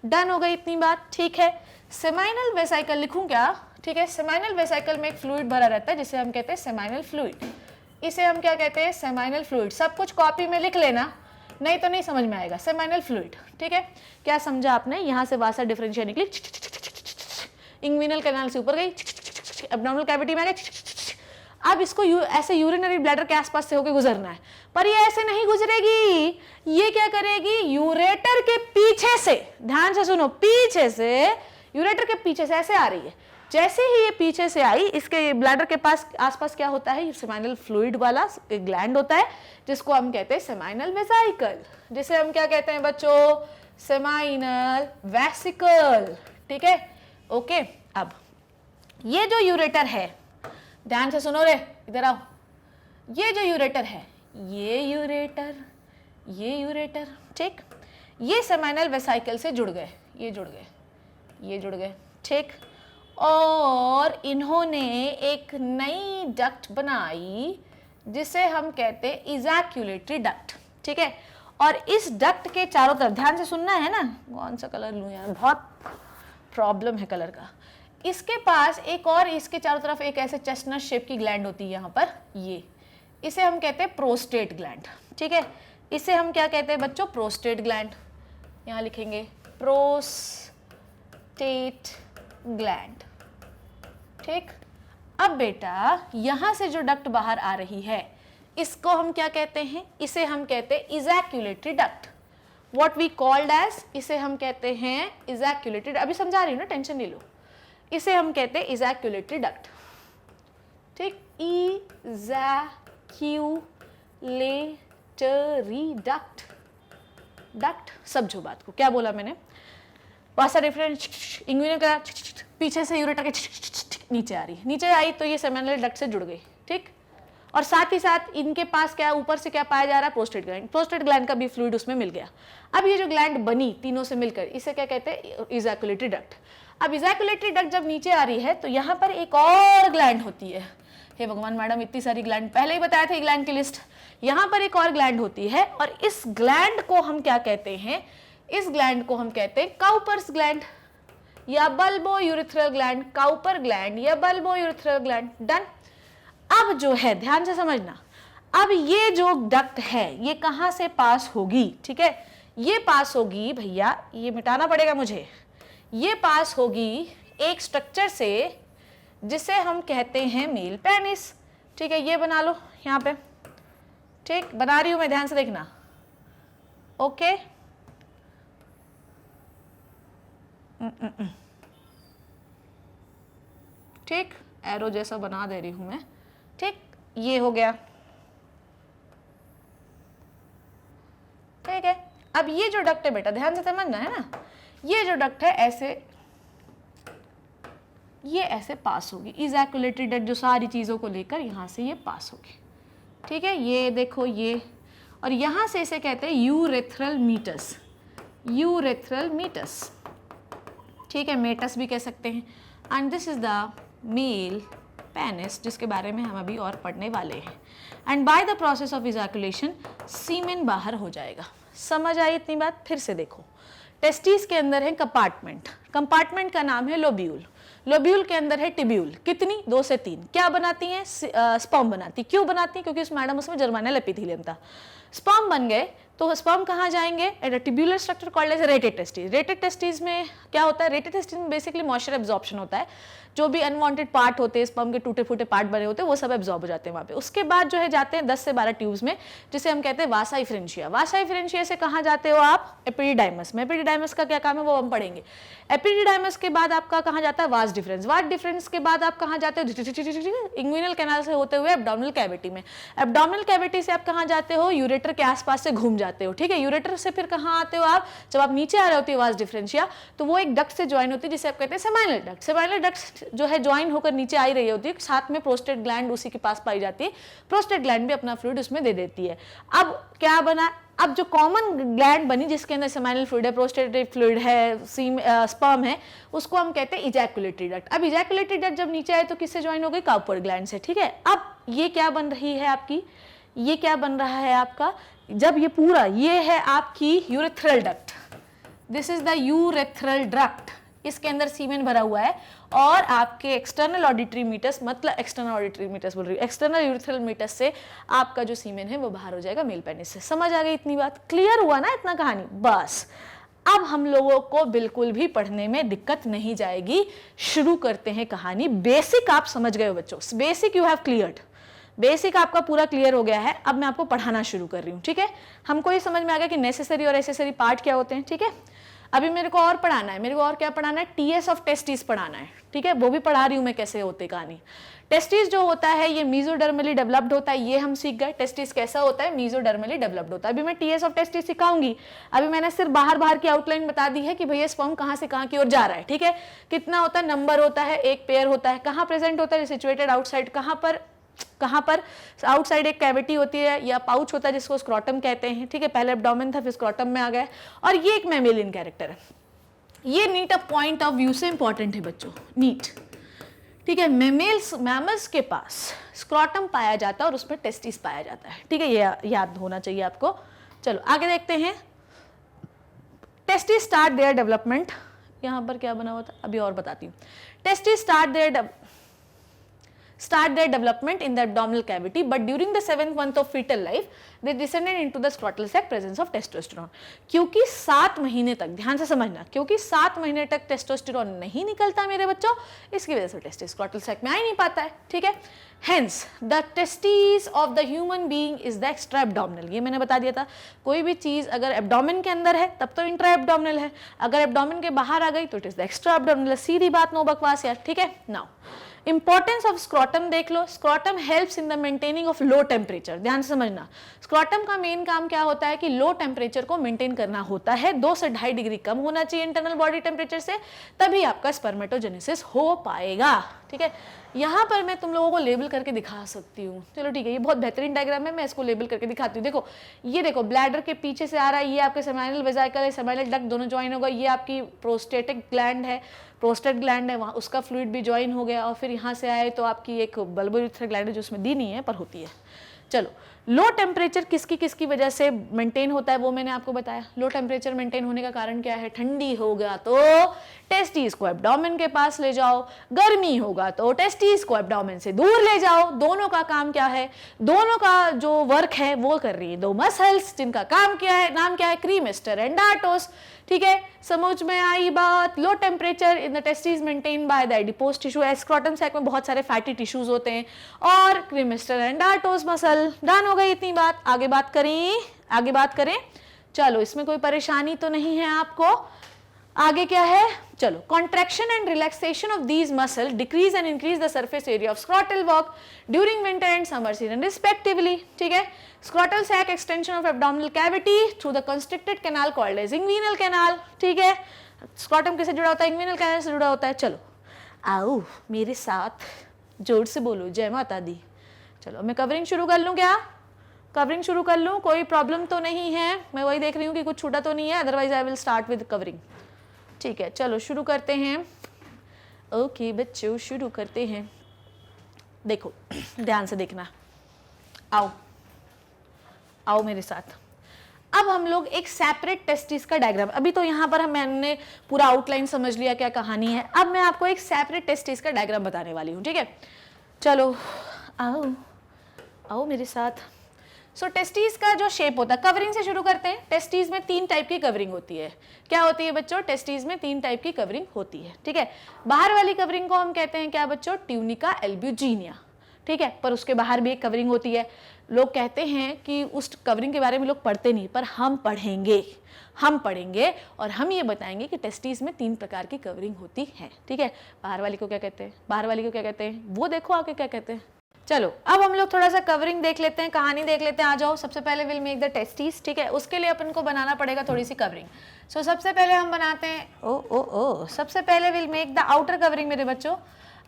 डन हो गई इतनी बात, ठीक है। सेमाइनल वेसाइकल लिखूं क्या, ठीक है, सेमाइनल वेसाइकल में एक फ्लूइड भरा रहता है जिसे हम कहते हैं सेमाइनल फ्लूइड, इसे हम क्या कहते हैं, सेमाइनल फ्लूइड। सब कुछ कॉपी में लिख लेना, नहीं तो नहीं समझ में आएगा, सेमाइनल फ्लूइड, ठीक है। क्या समझा आपने, यहाँ से वासा डिफरेंशिया निकली, इंग्विनल कैनाल से ऊपर गई, एब्डोमिनल कैविटी में गई, अब इसको ऐसे यूरिनरी ब्लैडर के आसपास से होकर गुजरना है, पर ये ऐसे नहीं गुजरेगी, ये क्या करेगी, यूरेटर के पीछे से, ध्यान से सुनो, पीछे से, यूरेटर के पीछे से ऐसे आ रही है, जैसे ही ये पीछे से आई, इसके ब्लैडर के पास आसपास क्या होता है, सेमाइनल फ्लूइड वाला एक ग्लैंड होता है जिसको हम कहते हैं सेमाइनल वेसाइकल, जिसे हम क्या कहते हैं बच्चों, सेमाइनल वेसिकल, ठीक है, ओके। अब ये जो यूरेटर है, ध्यान से सुनो रे, इधर आओ, ये जो यूरेटर है, ये यूरेटर, ठीक, ये सेमाइनल वेसाइकल से जुड़ गए, ये जुड़ गए, ये जुड़ गए, ठीक, और इन्होंने एक नई डक्ट बनाई जिसे हम कहते हैं इजैक्यूलेटरी डक्ट, ठीक है। और इस डक्ट के चारों तरफ, ध्यान से सुनना है ना, कौन सा कलर लूं यार, बहुत प्रॉब्लम है कलर का। इसके पास एक और, इसके चारों तरफ एक ऐसे चेस्टनट शेप की ग्लैंड होती है यहाँ पर, ये, इसे हम कहते हैं प्रोस्टेट ग्लैंड, ठीक है, इसे हम क्या कहते हैं बच्चों, प्रोस्टेट ग्लैंड, यहाँ लिखेंगे प्रोस्टेट ग्लैंड, ठीक। अब बेटा यहाँ से जो डक्ट बाहर आ रही है, इसको हम क्या कहते हैं, इसे हम कहते हैं ejaculatory duct, what we called as, इसे हम कहते हैं इजैक्यूलेटरी, अभी समझा रही हूँ ना, टेंशन नहीं लो, इसे हम कहते हैं इजैक्यूलेटरी डक्ट, ठीक, इजैक्यूलेटरी डक्ट, डक्ट समझो बात को, क्या बोला मैंने, वासा डिफरेंस इंग्विनल का पीछे से यूरेटर के नीचे आ रही है, नीचे आई तो ये सेमिनल डक्ट से जुड़ गई, ठीक, और साथ ही साथ इनके पास क्या, ऊपर से क्या पाया जा रहा है, प्रोस्टेट ग्लैंड, प्रोस्टेट ग्लैंड का भी फ्लूइड उसमें मिल गया। अब ये जो ग्लैंड बनी तीनों से मिलकर, इसे क्या कहते हैं, इजैक्यूलेटरी डक्ट। अब इजैक्यूलेटरी डक्ट जब नीचे आ रही है तो यहाँ पर एक और ग्लैंड होती है, हे भगवान मैडम इतनी सारी ग्लैंड, पहले ही बताया था ग्लैंड की लिस्ट, यहाँ पर एक और ग्लैंड होती है, और इस ग्लैंड को हम क्या कहते हैं, इस ग्लैंड को हम कहते हैं काउपर्स ग्लैंड या bulbo urethral gland, Cowper gland या बल्बो यूरिथ्रल ग्लैंड, डन। अब जो है ध्यान से समझना, अब ये जो डक्ट है ये कहां से पास होगी, ठीक है, ये पास होगी भैया, ये मिटाना पड़ेगा मुझे, ये पास होगी एक स्ट्रक्चर से जिसे हम कहते हैं मेल पेनिस। ठीक है, ये बना लो यहाँ पे, ठीक, बना रही हूं मैं, ध्यान से देखना। ओके, ठीक, एरो जैसा बना दे रही हूं मैं। ठीक, ये हो गया। ठीक है, अब ये जो डक्ट है बेटा, ध्यान से समझना है ना, ये जो डक्ट है ऐसे, ये ऐसे पास होगी, इजैकुलेटरी डक्ट जो सारी चीज़ों को लेकर यहाँ से ये पास होगी। ठीक है, ये देखो ये, और यहाँ से इसे कहते हैं यूरेथ्रल मीटस, यूरेथ्रल मीटस। ठीक है, मेटस भी कह सकते हैं। And this is the male penis, जिसके बारे में हम अभी और पढ़ने वाले हैं। And by the process of ejaculation semen बाहर हो जाएगा। समझ आई इतनी बात? फिर से देखो, टेस्टिस के अंदर है कंपार्टमेंट, कंपार्टमेंट का नाम है लोब्यूल, लोब्यूल के अंदर है टिब्यूल, कितनी? 2 से 3। क्या बनाती हैं? स्पर्म बनाती। क्यों बनाती हैं? क्योंकि उस मैडम उसमें जर्मानियल एपिथेलियम था। स्पर्म बन गए तो स्पर्म कहाँ जाएंगे? At a tubular structure called as rete testis. Rete testis में क्या होता है? रेटेड टेस्टिस में बेसिकली मॉइस्चर एब्जॉर्प्शन होता है, जो भी अनवांटेड पार्ट होते हैं, स्पर्म के टूटे फूटे पार्ट बने होते हैं, वो सब एब्जॉर्ब हो जाते हैं वहाँ पे। उसके बाद जो है जाते हैं 10 से 12 ट्यूब्स में, जिसे हम कहते हैं वासा इफ्रेंशिया। वासा इफ्रेंशिया से कहाँ जाते हो आप? एपिडिडाइमस में। एपिडिडाइमस का क्या काम है वो हम पढ़ेंगे। एपिडिडाइमस के बाद आपका कहाँ जाता है? Vas deferens. वास डिफरेंस के बाद आप कहाँ जाते हो? इंग्विनल कैनाल से होते हुए एब्डोमिनल कैविटी में। एब्डोमिनल कैविटी से आप कहाँ जाते हो? यूरेटर के आसपास से घूम जाते हो। ठीक है, यूरेटर से फिर कहाँ आते हो आप? जब आप नीचे आ रहे होते हो वास डिफरेंशिया, तो वो एक डक्ट से ज्वाइन होती है जिसे आप कहते हैं सेमाइनल डक्ट। सेमाइनल डक्ट जो है ज्वाइन होकर नीचे आई रही होती है, साथ में प्रोस्टेट ग्लैंड उसी के पास पाई जाती है। प्रोस्टेट ग्लैंड भी अपना फ्लूइड उसमें दे देती है। अब क्या बना? अब जो कॉमन ग्लैंड बनी जिसके अंदर सेमाइनल फ्लूइड है, प्रोस्टेटिव फ्लूइड है, स्पर्म है, उसको हम कहते हैं इजैकुलेटरी डक्ट। अब इजैकुलेटरी डक्ट जब नीचे आए तो किससे ज्वाइन हो गई? काउपर ग्लैंड से। ठीक है, अब ये क्या बन रही है आपकी? ये क्या बन रहा है आपका? जब ये पूरा, ये है आपकी urethral duct, this is the urethral duct, इसके अंदर सीमेन भरा हुआ है, और आपके एक्सटर्नल ऑडिटरी मीटस, मतलब एक्सटर्नल ऑडिटरी मीटस बोल रही हूँ, एक्सटर्नल यूरेथ्रल मीटस से आपका जो सीमेन है वो बाहर हो जाएगा मेल पेनिस से। समझ आ गई इतनी बात? क्लियर हुआ ना इतना कहानी? बस अब हम लोगों को बिल्कुल भी पढ़ने में दिक्कत नहीं जाएगी। शुरू करते हैं कहानी। बेसिक आप समझ गए हो बच्चों, basic you have cleared, basic आपका पूरा क्लियर हो गया है। अब मैं आपको पढ़ाना शुरू कर रही हूँ। ठीक है, हमको ये समझ में आ गया कि नेसेसरी और एसेसरी पार्ट क्या होते हैं। ठीक है, अभी मेरे को और पढ़ाना है, मेरे को और क्या पढ़ाना है? टीएस ऑफ टेस्टिस पढ़ाना है। ठीक है, वो भी पढ़ा रही हूँ मैं कैसे होते कहानी। टेस्टिस जो होता है ये मीजोडर्मली डेवलप्ड होता है, ये हम सीख गए। टेस्टिस कैसा होता है? मीजोडर्मली डेवलप्ड होता है। अभी मैं टीएस ऑफ टेस्टिस सिखाऊंगी। अभी मैंने सिर्फ बाहर की आउटलाइन बता दी है कि भैया स्पर्म कहाँ से कहाँ की ओर जा रहा है। ठीक है, कितना होता है? नंबर होता है, एक पेयर होता है। कहाँ प्रेजेंट होता है? Situated outside. कहाँ पर? आउटसाइड एक कैविटी होती है या पाउच होता है जिसको स्क्रॉटम कहते हैं। ठीक है, पहले एब्डोमेन था, फिर स्क्रॉटम में आ गया, और ये एक मैमेलियन कैरेक्टर है। ये NEET of point of view से इंपॉर्टेंट है बच्चों, नीट। ठीक है, मैमल्स के पास स्क्रॉटम पाया जाता है और उसमें टेस्टिस पाया जाता है। ठीक है, ये याद होना चाहिए आपको। चलो आगे देखते हैं। टेस्टिस स्टार्ट देयर डेवलपमेंट, यहाँ पर क्या बना हुआ था अभी और बताती हूँ। Testis start their development in the abdominal cavity, but during the 7th month of fetal life they descended into the scrotal sac presence of testosterone। क्योंकि 7 महीने तक, ध्यान से समझना, क्योंकि 7 महीने तक टेस्टोस्टेरोन नहीं निकलता मेरे बच्चों, इसकी वजह से टेस्टिस स्क्रोटल सैक में आ ही नहीं पाता है। ठीक है, hence the testis of the human being is the extra abdominal. ये मैंने बता दिया था, कोई भी चीज अगर एब्डोमेन के अंदर है तब तो इंट्रा एब्डोमिनल है, अगर एब्डोमेन के बाहर आ गई तो it is the extra abdominal. सीधी बात, नो बकवास यार। ठीक है, नाउ इंपॉर्टेंस ऑफ स्क्रॉटम देख लो। Scrotum helps in the maintaining of low temperature. ध्यान से समझना, स्क्रॉटम का मेन काम क्या होता है कि लो टेम्परेचर को मेंटेन करना होता है। 2 से 2.5 डिग्री कम होना चाहिए इंटरनल बॉडी टेम्परेचर से, तभी आपका स्पर्मेटोजेनेसिस हो पाएगा। ठीक है, यहाँ पर मैं तुम लोगों को लेबल करके दिखा सकती हूँ। चलो ठीक है, ये बहुत बेहतरीन डायग्राम है, मैं इसको लेबल करके दिखाती हूँ। देखो, ये देखो ब्लैडर के पीछे से आ रहा है, ये आपके सेमाइनल वेसिकल है, सेमाइनल डक्ट दोनों ज्वाइन होगा। ये आपकी प्रोस्टेटिक ग्लैंड है, प्रोस्टेट ग्लैंड है, वहाँ उसका फ्लूइड भी ज्वाइन हो गया, और फिर यहाँ से आए तो आपकी एक बल्बोयूरेथ्रल ग्लैंड है जो उसमें दी नहीं है पर होती है। चलो लो टेम्परेचर किसकी किसकी वजह से मेंटेन होता है वो मैंने आपको बताया। लो टेम्परेचर मेंटेन होने का कारण क्या है? ठंडी होगा तो टेस्टिस को एब्डोमेन के पास ले जाओ, गर्मी होगा तो टेस्टिस को एब्डोमेन से दूर ले जाओ। दोनों का काम क्या है? दोनों का जो वर्क है वो कर रही है दो मसल्स, जिनका काम क्या है, नाम क्या है? Cremaster and dartos. ठीक है, समझ में आई बात? Low temperature in the testis maintain by the adipose tissue. Scrotum sac में बहुत सारे फैटी टिश्यूज होते हैं और cremaster and dartos muscle. Done हो गई इतनी बात। आगे बात करें। चलो, इसमें कोई परेशानी तो नहीं है आपको? आगे क्या है? चलो, contraction and relaxation of these muscle decrease and increase the surface area of scrotal walk during winter and summer season respectively. ठीक है, scrotal sac extension of abdominal cavity through the constricted canal called as inguinal canal. ठीक है, scrotum किससे जुड़ा होता है? Inguinal canal से जुड़ा होता है। चलो आओ मेरे साथ, जोर से बोलो जय माता दी। चलो, मैं कवरिंग शुरू कर लूँ क्या? कवरिंग शुरू कर लूँ? कोई प्रॉब्लम तो नहीं है? मैं वही देख रही हूँ कि कुछ छूटा तो नहीं है, otherwise I will start with covering. ठीक है, चलो शुरू करते हैं। ओके बच्चों, शुरू करते हैं। देखो, ध्यान से देखना। आओ मेरे साथ। अब हम लोग एक सेपरेट टेस्टिस का डायग्राम, अभी तो यहाँ पर मैंने पूरा आउटलाइन समझ लिया क्या कहानी है। अब मैं आपको एक सेपरेट टेस्टिस का डायग्राम बताने वाली हूँ। ठीक है, चलो आओ मेरे साथ। सो टेस्टिस का जो शेप होता है, कवरिंग से शुरू करते हैं। टेस्टिस में 3 टाइप की कवरिंग होती है। क्या होती है बच्चों? टेस्टिस में 3 टाइप की कवरिंग होती है। ठीक है, बाहर वाली कवरिंग को हम कहते हैं क्या बच्चों? Tunica albuginea. ठीक है, पर उसके बाहर भी एक कवरिंग होती है। लोग कहते हैं कि उस कवरिंग के बारे में लोग पढ़ते नहीं, पर हम पढ़ेंगे और हम ये बताएंगे कि टेस्टिस में 3 प्रकार की कवरिंग होती है। ठीक है, बाहर वाली को क्या कहते हैं? वो देखो आगे क्या कहते हैं। चलो, अब हम लोग थोड़ा सा कवरिंग देख लेते हैं, कहानी देख लेते हैं। आ जाओ। सबसे पहले विल मेक द टेस्टिस। ठीक है, उसके लिए अपन को बनाना पड़ेगा थोड़ी सी कवरिंग। सो सबसे पहले हम बनाते हैं सबसे पहले will make the outer covering मेरे बच्चों।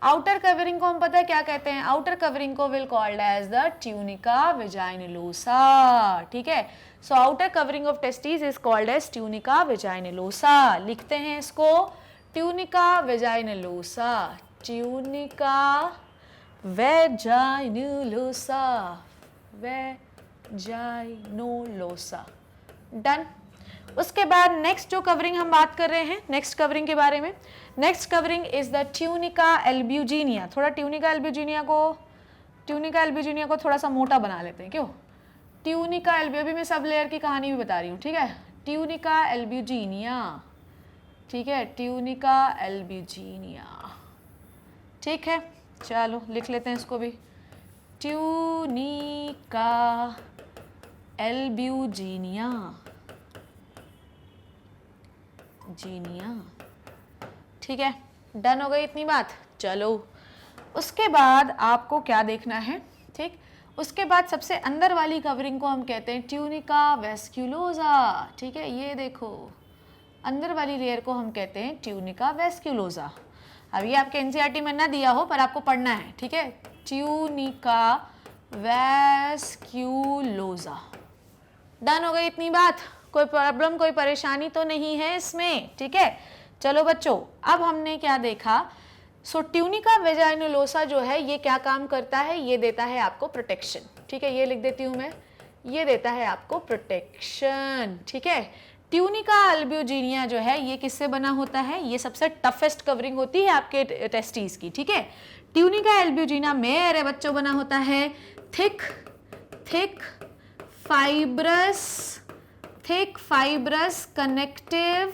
आउटर कवरिंग को हम पता है क्या कहते हैं? आउटर कवरिंग को will called as the tunica vaginalis. ठीक है, so outer covering of testis is called as tunica vaginalis. लिखते हैं इसको tunica vaginalis. Tunica vaginalis. Done. उसके बाद नेक्स्ट जो कवरिंग हम बात कर रहे हैं, नेक्स्ट कवरिंग के बारे में। Next covering is the tunica albuginea. थोड़ा ट्यूनिका एल्ब्यूजिनिया को थोड़ा सा मोटा बना लेते हैं। क्यों? ट्यूनिका एल्ब्यू, अभी मैं सब लेयर की कहानी भी बता रही हूँ। ठीक है, ट्यूनिका एल्ब्यूजिनिया। ठीक है, ट्यूनिका एल्ब्यूजिनिया। ठीक है, चलो लिख लेते हैं इसको भी। Tunica albuginea. ठीक है, डन हो गई इतनी बात। चलो, उसके बाद आपको क्या देखना है? ठीक, उसके बाद सबसे अंदर वाली कवरिंग को हम कहते हैं ट्यूनिका वेस्क्यूलोसा। ठीक है, ये देखो, अंदर वाली लेयर को हम कहते हैं ट्यूनिका वेस्क्यूलोसा। अब ये आपके एनसीईआरटी में ना दिया हो, पर आपको पढ़ना है। ठीक है, ट्यूनिका वेस्क्यूलोसा। डन हो गई इतनी बात। कोई प्रॉब्लम, कोई परेशानी तो नहीं है इसमें। ठीक है, चलो बच्चों, अब हमने क्या देखा? सो ट्यूनिका वेजाइनलोसा जो है ये क्या काम करता है? ये देता है आपको प्रोटेक्शन। ठीक है, ये लिख देती हूँ मैं, ये देता है आपको प्रोटेक्शन। ठीक है, ट्यूनिका एल्ब्यूजिनिया जो है ये किससे बना होता है? ये सबसे टफेस्ट कवरिंग होती है आपके टेस्टिस की। ठीक है, ट्यूनिका एल्ब्यूजिनिया मेरे बच्चों बना होता है थिक फाइब्रस कनेक्टिव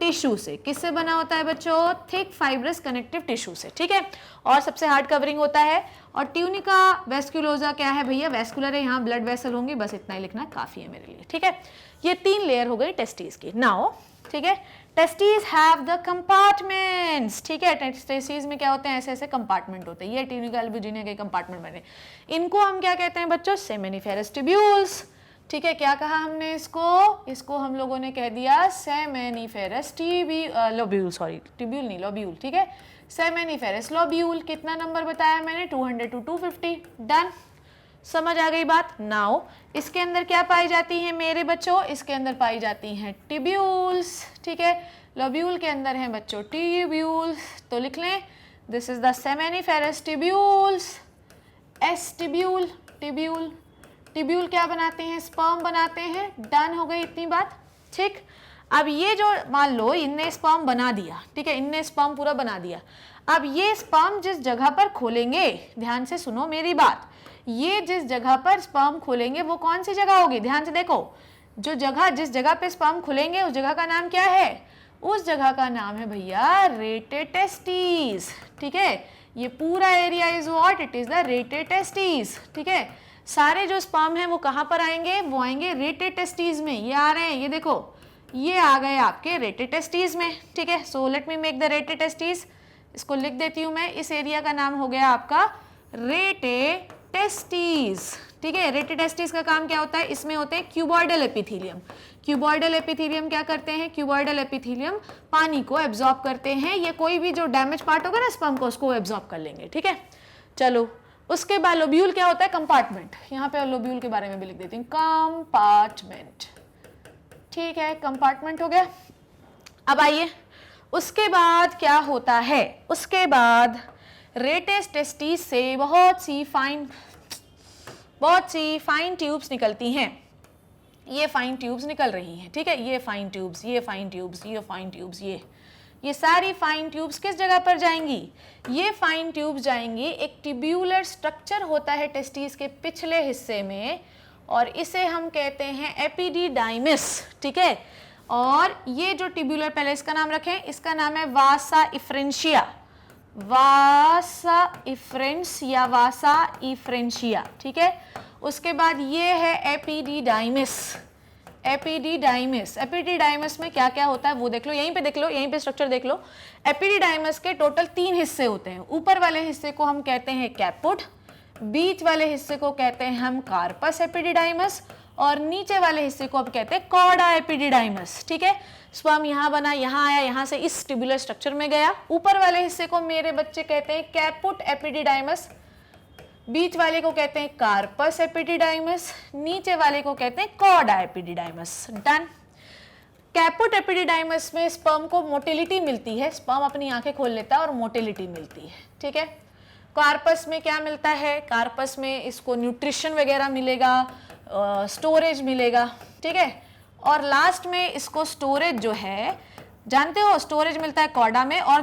टिश्यू से। किससे बना होता है बच्चों? थिक फाइब्रस कनेक्टिव टिश्यू से। ठीक है, और सबसे हार्ड कवरिंग होता है। और ट्यूनिका वेस्क्यूलोसा क्या है भैया? वेस्कुलर है, यहाँ ब्लड वेसल होंगी, बस इतना ही लिखना काफी है मेरे लिए। ठीक है, ये 3 लेयर हो गई टेस्टिस की। नाउ ठीक है, टेस्टिस हैव द कंपार्टमेंट्स। ठीक है, टेस्टिस में क्या होते हैं? ऐसे ऐसे कंपार्टमेंट होते हैं। ये ट्यूनिका एल्ब्यूजिनिया के कंपार्टमेंट बने। इनको हम क्या कहते हैं बच्चों? Seminiferous tubules. ठीक है, क्या कहा हमने इसको हम लोगों ने कह दिया सेमेनिफेरस लोब्यूल। सॉरी, ट्यूब्यूल नहीं, लोब्यूल। ठीक है, सेमेनिफेरस लोब्यूल। कितना नंबर बताया मैंने? 200 to 250। डन, समझ आ गई बात। नाउ इसके अंदर क्या पाई जाती है मेरे बच्चों? इसके अंदर पाई जाती हैं ट्यूब्यूल्स। ठीक है, लोब्यूल के अंदर हैं बच्चों ट्यूब्यूल्स। तो लिख लें, this is the seminiferous tubules. S tubule, tubule क्या बनाते हैं, स्पर्म बनाते हैं। डन हो गई इतनी बात, ठीक। अब ये जो मान लो इनने स्पर्म बना दिया, ठीक है, इनने स्पर्म पूरा बना दिया। अब ये स्पर्म जिस जगह पर खोलेंगे, ध्यान से सुनो मेरी बात, ये जिस जगह पर स्पर्म खोलेंगे वो कौन सी जगह होगी, ध्यान से देखो, जो जगह जिस जगह पे स्पर्म खुलेंगे उस जगह का नाम क्या है, उस जगह का नाम है भैया रेटेड टेस्टिस, ठीक है। ये पूरा area is what, it is the rated testis, ठीक है। सारे जो स्पर्म हैं वो कहाँ पर आएंगे, वो आएंगे रेटेड टेस्टिस में। ये आ रहे हैं, ये देखो, ये आ गए आपके रेटेड टेस्टिस में, ठीक है। So let me make the rated testis, इसको लिख देती हूँ मैं, इस एरिया का नाम हो गया आपका रेटेड टेस्टिस, ठीक है। रेटेड टेस्टिस का काम क्या होता है, इसमें होते हैं क्यूबॉइडल एपिथेलियम। क्यूबॉइडल एपिथेलियम क्या करते हैं, क्यूबॉइडल एपिथेलियम पानी को एब्जॉर्ब करते हैं, ये कोई भी जो डैमेज पार्ट होगा ना स्पर्म को, उसको एब्जॉर्ब कर लेंगे, ठीक है। चलो उसके बाद लोब्यूल क्या होता है, कंपार्टमेंट, यहाँ पे लोब्यूल के बारे में भी लिख देती हूँ, कंपार्टमेंट, ठीक है, कंपार्टमेंट हो गया। अब आइए उसके बाद क्या होता है, उसके बाद रेटेड टेस्टिस से बहुत सी फाइन ट्यूब्स निकलती हैं। ये फाइन ट्यूब्स निकल रही हैं, ठीक है, ये फाइन ट्यूब्स, ये फाइन ट्यूब्स, ये फाइन ट्यूब्स, ये सारी फाइन ट्यूब्स किस जगह पर जाएंगी, ये फाइन ट्यूब्स जाएंगी, एक ट्यूब्यूलर स्ट्रक्चर होता है टेस्टिस के पिछले हिस्से में, और इसे हम कहते हैं एपिडिडाइमिस, ठीक है। और ये जो ट्यूब्यूलर, पहले इसका नाम रखें, इसका नाम है वासा इफ्रेंशिया, वासा इफ्रेंस या वासा इफ्रेंशिया, ठीक है। उसके बाद ये है एपिडिडाइमिस, एपिडिडाइमिस, एपिडिडाइमिस में क्या क्या होता है वो देख लो, यहीं पे देख लो, यहीं पे स्ट्रक्चर देख लो। एपिडिडाइमिस के टोटल 3 हिस्से होते हैं, ऊपर वाले हिस्से को हम कहते हैं कैपुट, बीच वाले हिस्से को कहते हैं हम कार्पस एपिडिडाइमिस, और नीचे वाले हिस्से को अब कहते हैं कॉर्डा एपिडिडाइमिस, ठीक है। स्पर्म यहाँ बना, यहाँ आया, यहाँ से इस ट्यूबुलर स्ट्रक्चर में गया, ऊपर वाले हिस्से को मेरे बच्चे कहते हैं कैपुट एपिडिडाइमिस, बीच वाले को कहते हैं कार्पस एपिडिडाइमिस, नीचे वाले को कहते हैं chorda epididymis. Done. Caput epididymis में स्पर्म को मोटिलिटी मिलती है, स्पर्म अपनी आंखें खोल लेता है और मोटिलिटी मिलती है, ठीक है। कार्पस में क्या मिलता है, कार्पस में इसको न्यूट्रिशन वगैरह मिलेगा, स्टोरेज मिलेगा, ठीक है। और लास्ट में इसको स्टोरेज जो है, जानते हो, स्टोरेज मिलता है कॉर्डा में, और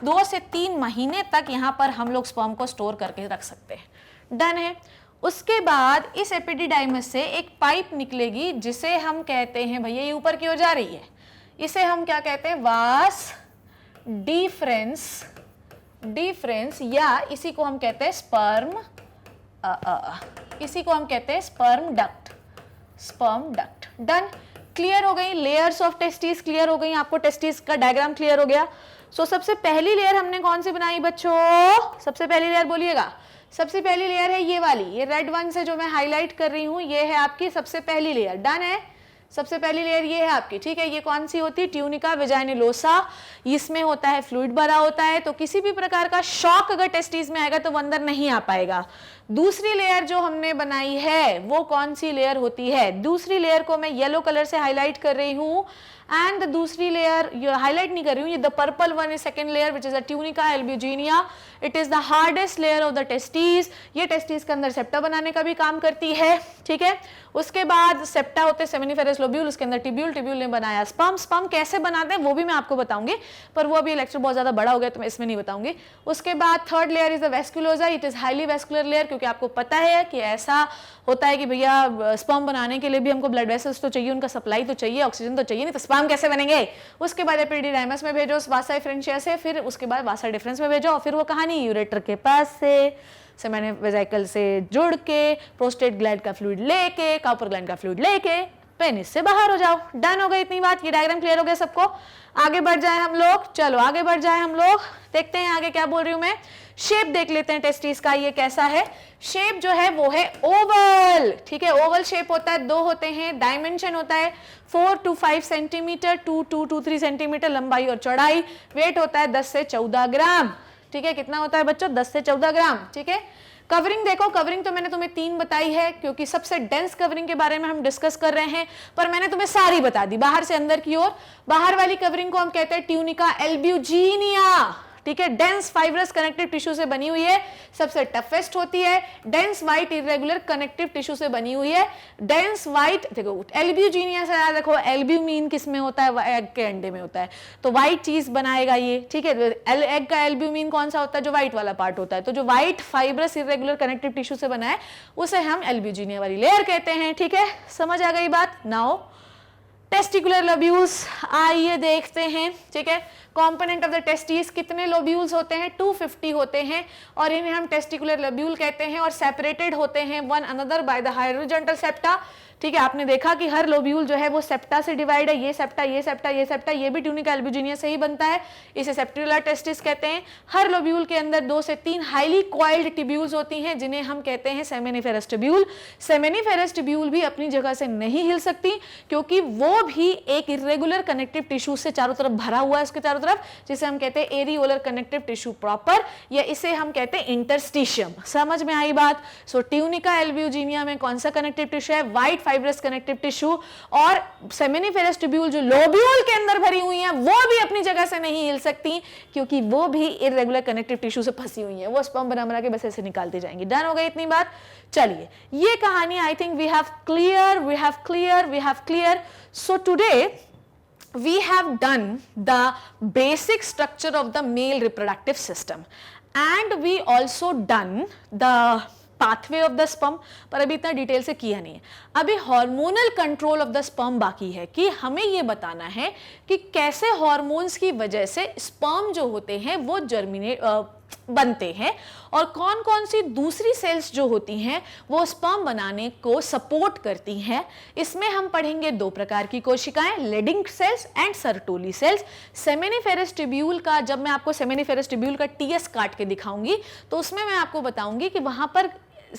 2 से 3 महीने तक यहाँ पर हम लोग स्पर्म को स्टोर करके रख सकते हैं। डन है। उसके बाद इस एपिडिडाइमिस से एक पाइप निकलेगी जिसे हम कहते हैं, भैया ये ऊपर की ओर जा रही है, इसे हम क्या कहते हैं, वास डिफरेंस, या इसी को हम कहते हैं स्पर्म, इसी को हम कहते हैं स्पर्म डक्ट। डन। क्लियर हो गई, लेयर्स ऑफ टेस्टिस क्लियर हो गई, आपको टेस्टिस का डायग्राम क्लियर हो गया। सो सबसे पहली लेयर हमने कौन सी बनाई बच्चों, सबसे पहली लेयर बोलिएगा, सबसे पहली लेयर है ये वाली, ये रेड वन से जो मैं हाईलाइट कर रही हूँ, ये है आपकी सबसे पहली लेयर। डन है, सबसे पहली लेयर ये है आपकी, ठीक है। ये कौन सी होती है, ट्यूनिका वेजाइनलोसा, इसमें होता है फ्लूइड भरा होता है, तो किसी भी प्रकार का शॉक अगर टेस्टिस में आएगा तो वो अंदर नहीं आ पाएगा। दूसरी लेयर जो हमने बनाई है वो कौन सी लेयर होती है, दूसरी लेयर को मैं येलो कलर से हाईलाइट कर रही हूँ, एंड दूसरी लेयर हाईलाइट नहीं कर रही हूँ, ये the purple one is second layer which is the tunica albuginea, it is the hardest layer of the testis, ये टेस्टिस के अंदर सेप्टा बनाने का भी काम करती है, ठीक है। उसके बाद सेप्टा होते हैं सेमिनिफेरस लोब्यूल, उसके अंदर टिब्यूल ने बनाया स्पर्म कैसे बनाते हैं वो भी मैं आपको बताऊंगी, पर वो अभी लेक्चर बहुत ज्यादा बड़ा हो गया तो मैं इसमें नहीं बताऊंगी। उसके बाद third layer is the vasculosa, it is highly vascular layer, क्योंकि आपको पता है कि ऐसा होता है कि भैया स्पर्म बनाने के लिए भी हमको ब्लड वेसल्स तो चाहिए, उनका सप्लाई तो चाहिए, ऑक्सीजन तो चाहिए, नहीं तो स्पर्म कैसे बनेंगे। उसके बाद एपिडिडाइमिस में भेजो वासा इफ्रेंशिया से, फिर उसके बाद वासा डिफरेंस में भेजो, और फिर वो कहानी यूरेटर के पास से सेमेन वेसिकल से जुड़ के, प्रोस्टेट ग्लैंड का फ्लूइड लेके, काउपर ग्लैंड का फ्लूइड लेके पेनिस से बाहर हो जाओ। डन हो गई इतनी बात, ये डायग्राम क्लियर हो गया सबको। आगे बढ़ जाए हम लोग, चलो आगे बढ़ जाए हम लोग, देखते हैं आगे क्या बोल रही हूं मैं। शेप देख लेते हैं टेस्टिस का, ये कैसा है। शेप जो है वो है ओवल, ठीक है, ओवल शेप होता है, 2 होते हैं, डायमेंशन होता है 4 to 5 सेंटीमीटर, 2 to 3 सेंटीमीटर लंबाई और चौड़ाई, वेट होता है 10 से 14 ग्राम, ठीक है। कितना होता है बच्चों, 10 से 14 ग्राम, ठीक है। कवरिंग देखो, कवरिंग तो मैंने तुम्हें 3 बताई है, क्योंकि सबसे डेंस कवरिंग के बारे में हम डिस्कस कर रहे हैं, पर मैंने तुम्हें सारी बता दी बाहर से अंदर की ओर। बाहर वाली कवरिंग को हम कहते हैं ट्यूनिका एल्ब्यूजिनिया, ठीक है, डेंस फाइब्रस कनेक्टिव टिश्यू से बनी हुई है, सबसे टफेस्ट होती है, dense white irregular connective tissue से बनी हुई है, डेंस व्हाइट, देखो एल्ब्यूजिनिया से याद रखो, एल्ब्यूमिन किस में होता है, एग के अंडे में होता है, तो व्हाइट चीज बनाएगा ये, ठीक है, एग का एल्ब्यूमिन कौन सा होता है, जो व्हाइट वाला पार्ट होता है, तो जो white fibrous irregular connective tissue से बना है उसे हम एल्ब्यूजिनिया वाली लेयर कहते हैं, ठीक है, समझ आ गई बात। नाउ टेस्टिकुलर लोब्यूल्स, आइए देखते हैं, ठीक है, कंपोनेंट ऑफ द टेस्टिस, कितने लोब्यूल्स होते हैं, 250 होते हैं, और इन्हें हम टेस्टिकुलर लोब्यूल कहते हैं, और सेपरेटेड होते हैं one another by the horizontal septa, ठीक है, आपने देखा कि हर लोब्यूल जो है वो सेप्टा से डिवाइड है, ये सेप्टा, ये सेप्टा, ये सेप्टा, ये भी ट्यूनिका एल्ब्यूजिनिया से ही बनता है, इसे सेप्टुलर टेस्टिस कहते हैं। हर लोब्यूल के अंदर 2 से 3 हाईली कॉइल्ड टिब्यूल्स होती हैं जिन्हें हम कहते हैं सेमेनिफेरस टिब्यूल। सेमेनिफेरस टिब्यूल भी अपनी जगह से नहीं हिल सकती क्योंकि वो भी एक इरेगुलर कनेक्टिव टिश्यू से चारों तरफ भरा हुआ है, इसके चारों तरफ, जिसे हम कहते हैं एरियोलर कनेक्टिव टिश्यू प्रॉपर, या इसे हम कहते हैं इंटरस्टिशियम। समझ में आई बात। सो ट्यूनिका एल्ब्यूजिनिया में कौन सा कनेक्टिव टिश्यू है, व्हाइट फाइब्रस कनेक्टिव टिश्यू, और सेमेनिफेरस टिब्यूल जो लोब्यूल के अंदर भरी हुई हैं वो भी अपनी जगह से नहीं हिल सकती क्योंकि वो भी इरेगुलर कनेक्टिव टिश्यू से फंसी हुई हैं, वो स्पर्म बना के बस ऐसे निकालती जाएंगी। डन हो गई इतनी बात। चलिए ये कहानी I think we have clear. So today we have done the basic structure of the male reproductive system and we also done the pathway of the sperm, पर अभी इतना डिटेल से किया नहीं है। अभी hormonal control of the sperm बाकी है कि हमें ये बताना है कि कैसे हार्मोन्स की वजह से स्पर्म जो होते हैं वो बनते हैं और कौन कौन सी दूसरी सेल्स जो होती हैं वो स्पर्म बनाने को सपोर्ट करती हैं। इसमें हम पढ़ेंगे 2 प्रकार की कोशिकाएं, Leydig cells and Sertoli cells. Seminiferous tubule का, जब मैं आपको सेमेनिफेरस टिब्यूल का टीएस काट के दिखाऊंगी तो उसमें मैं आपको बताऊंगी कि वहां पर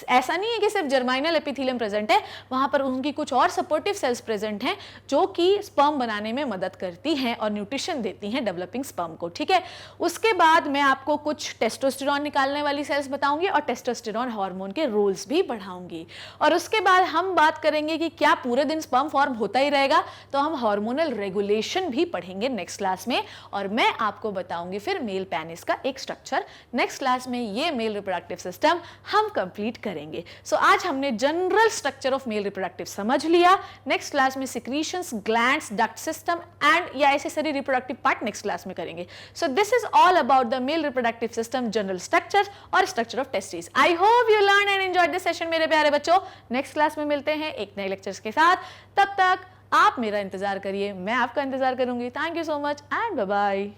ऐसा नहीं है कि सिर्फ जर्माइनल एपिथेलियम प्रेजेंट है, वहां पर उनकी कुछ और सपोर्टिव सेल्स प्रेजेंट हैं जो कि स्पर्म बनाने में मदद करती हैं और न्यूट्रिशन देती हैं डेवलपिंग स्पर्म को, ठीक है। उसके बाद मैं आपको कुछ टेस्टोस्टेरॉन निकालने वाली सेल्स बताऊंगी और टेस्टोस्टेरॉन हार्मोन के रोल्स भी पढ़ाऊंगी। और उसके बाद हम बात करेंगे कि क्या पूरे दिन स्पर्म फॉर्म होता ही रहेगा, तो हम हार्मोनल रेगुलेशन भी पढ़ेंगे नेक्स्ट क्लास में, और मैं आपको बताऊंगी फिर मेल पेनिस का एक स्ट्रक्चर। नेक्स्ट क्लास में ये मेल रिप्रोडक्टिव सिस्टम हम कंप्लीट करेंगे। सो आज हमने general structure of male reproductive समझ लिया। नेक्स्ट क्लास में secretions, glands, duct system and या ऐसे सारी रिप्रोडक्टिव पार्ट नेक्स्ट क्लास में करेंगे। So this is all about the male reproductive system, general structure और structure of testis. I hope you learn and enjoyed this session मेरे प्यारे बच्चों। Next class में मिलते हैं एक नए लेक्चर्स के साथ। तब तक आप मेरा इंतजार करिए, मैं आपका इंतजार करूंगी। Thank you so much and bye bye.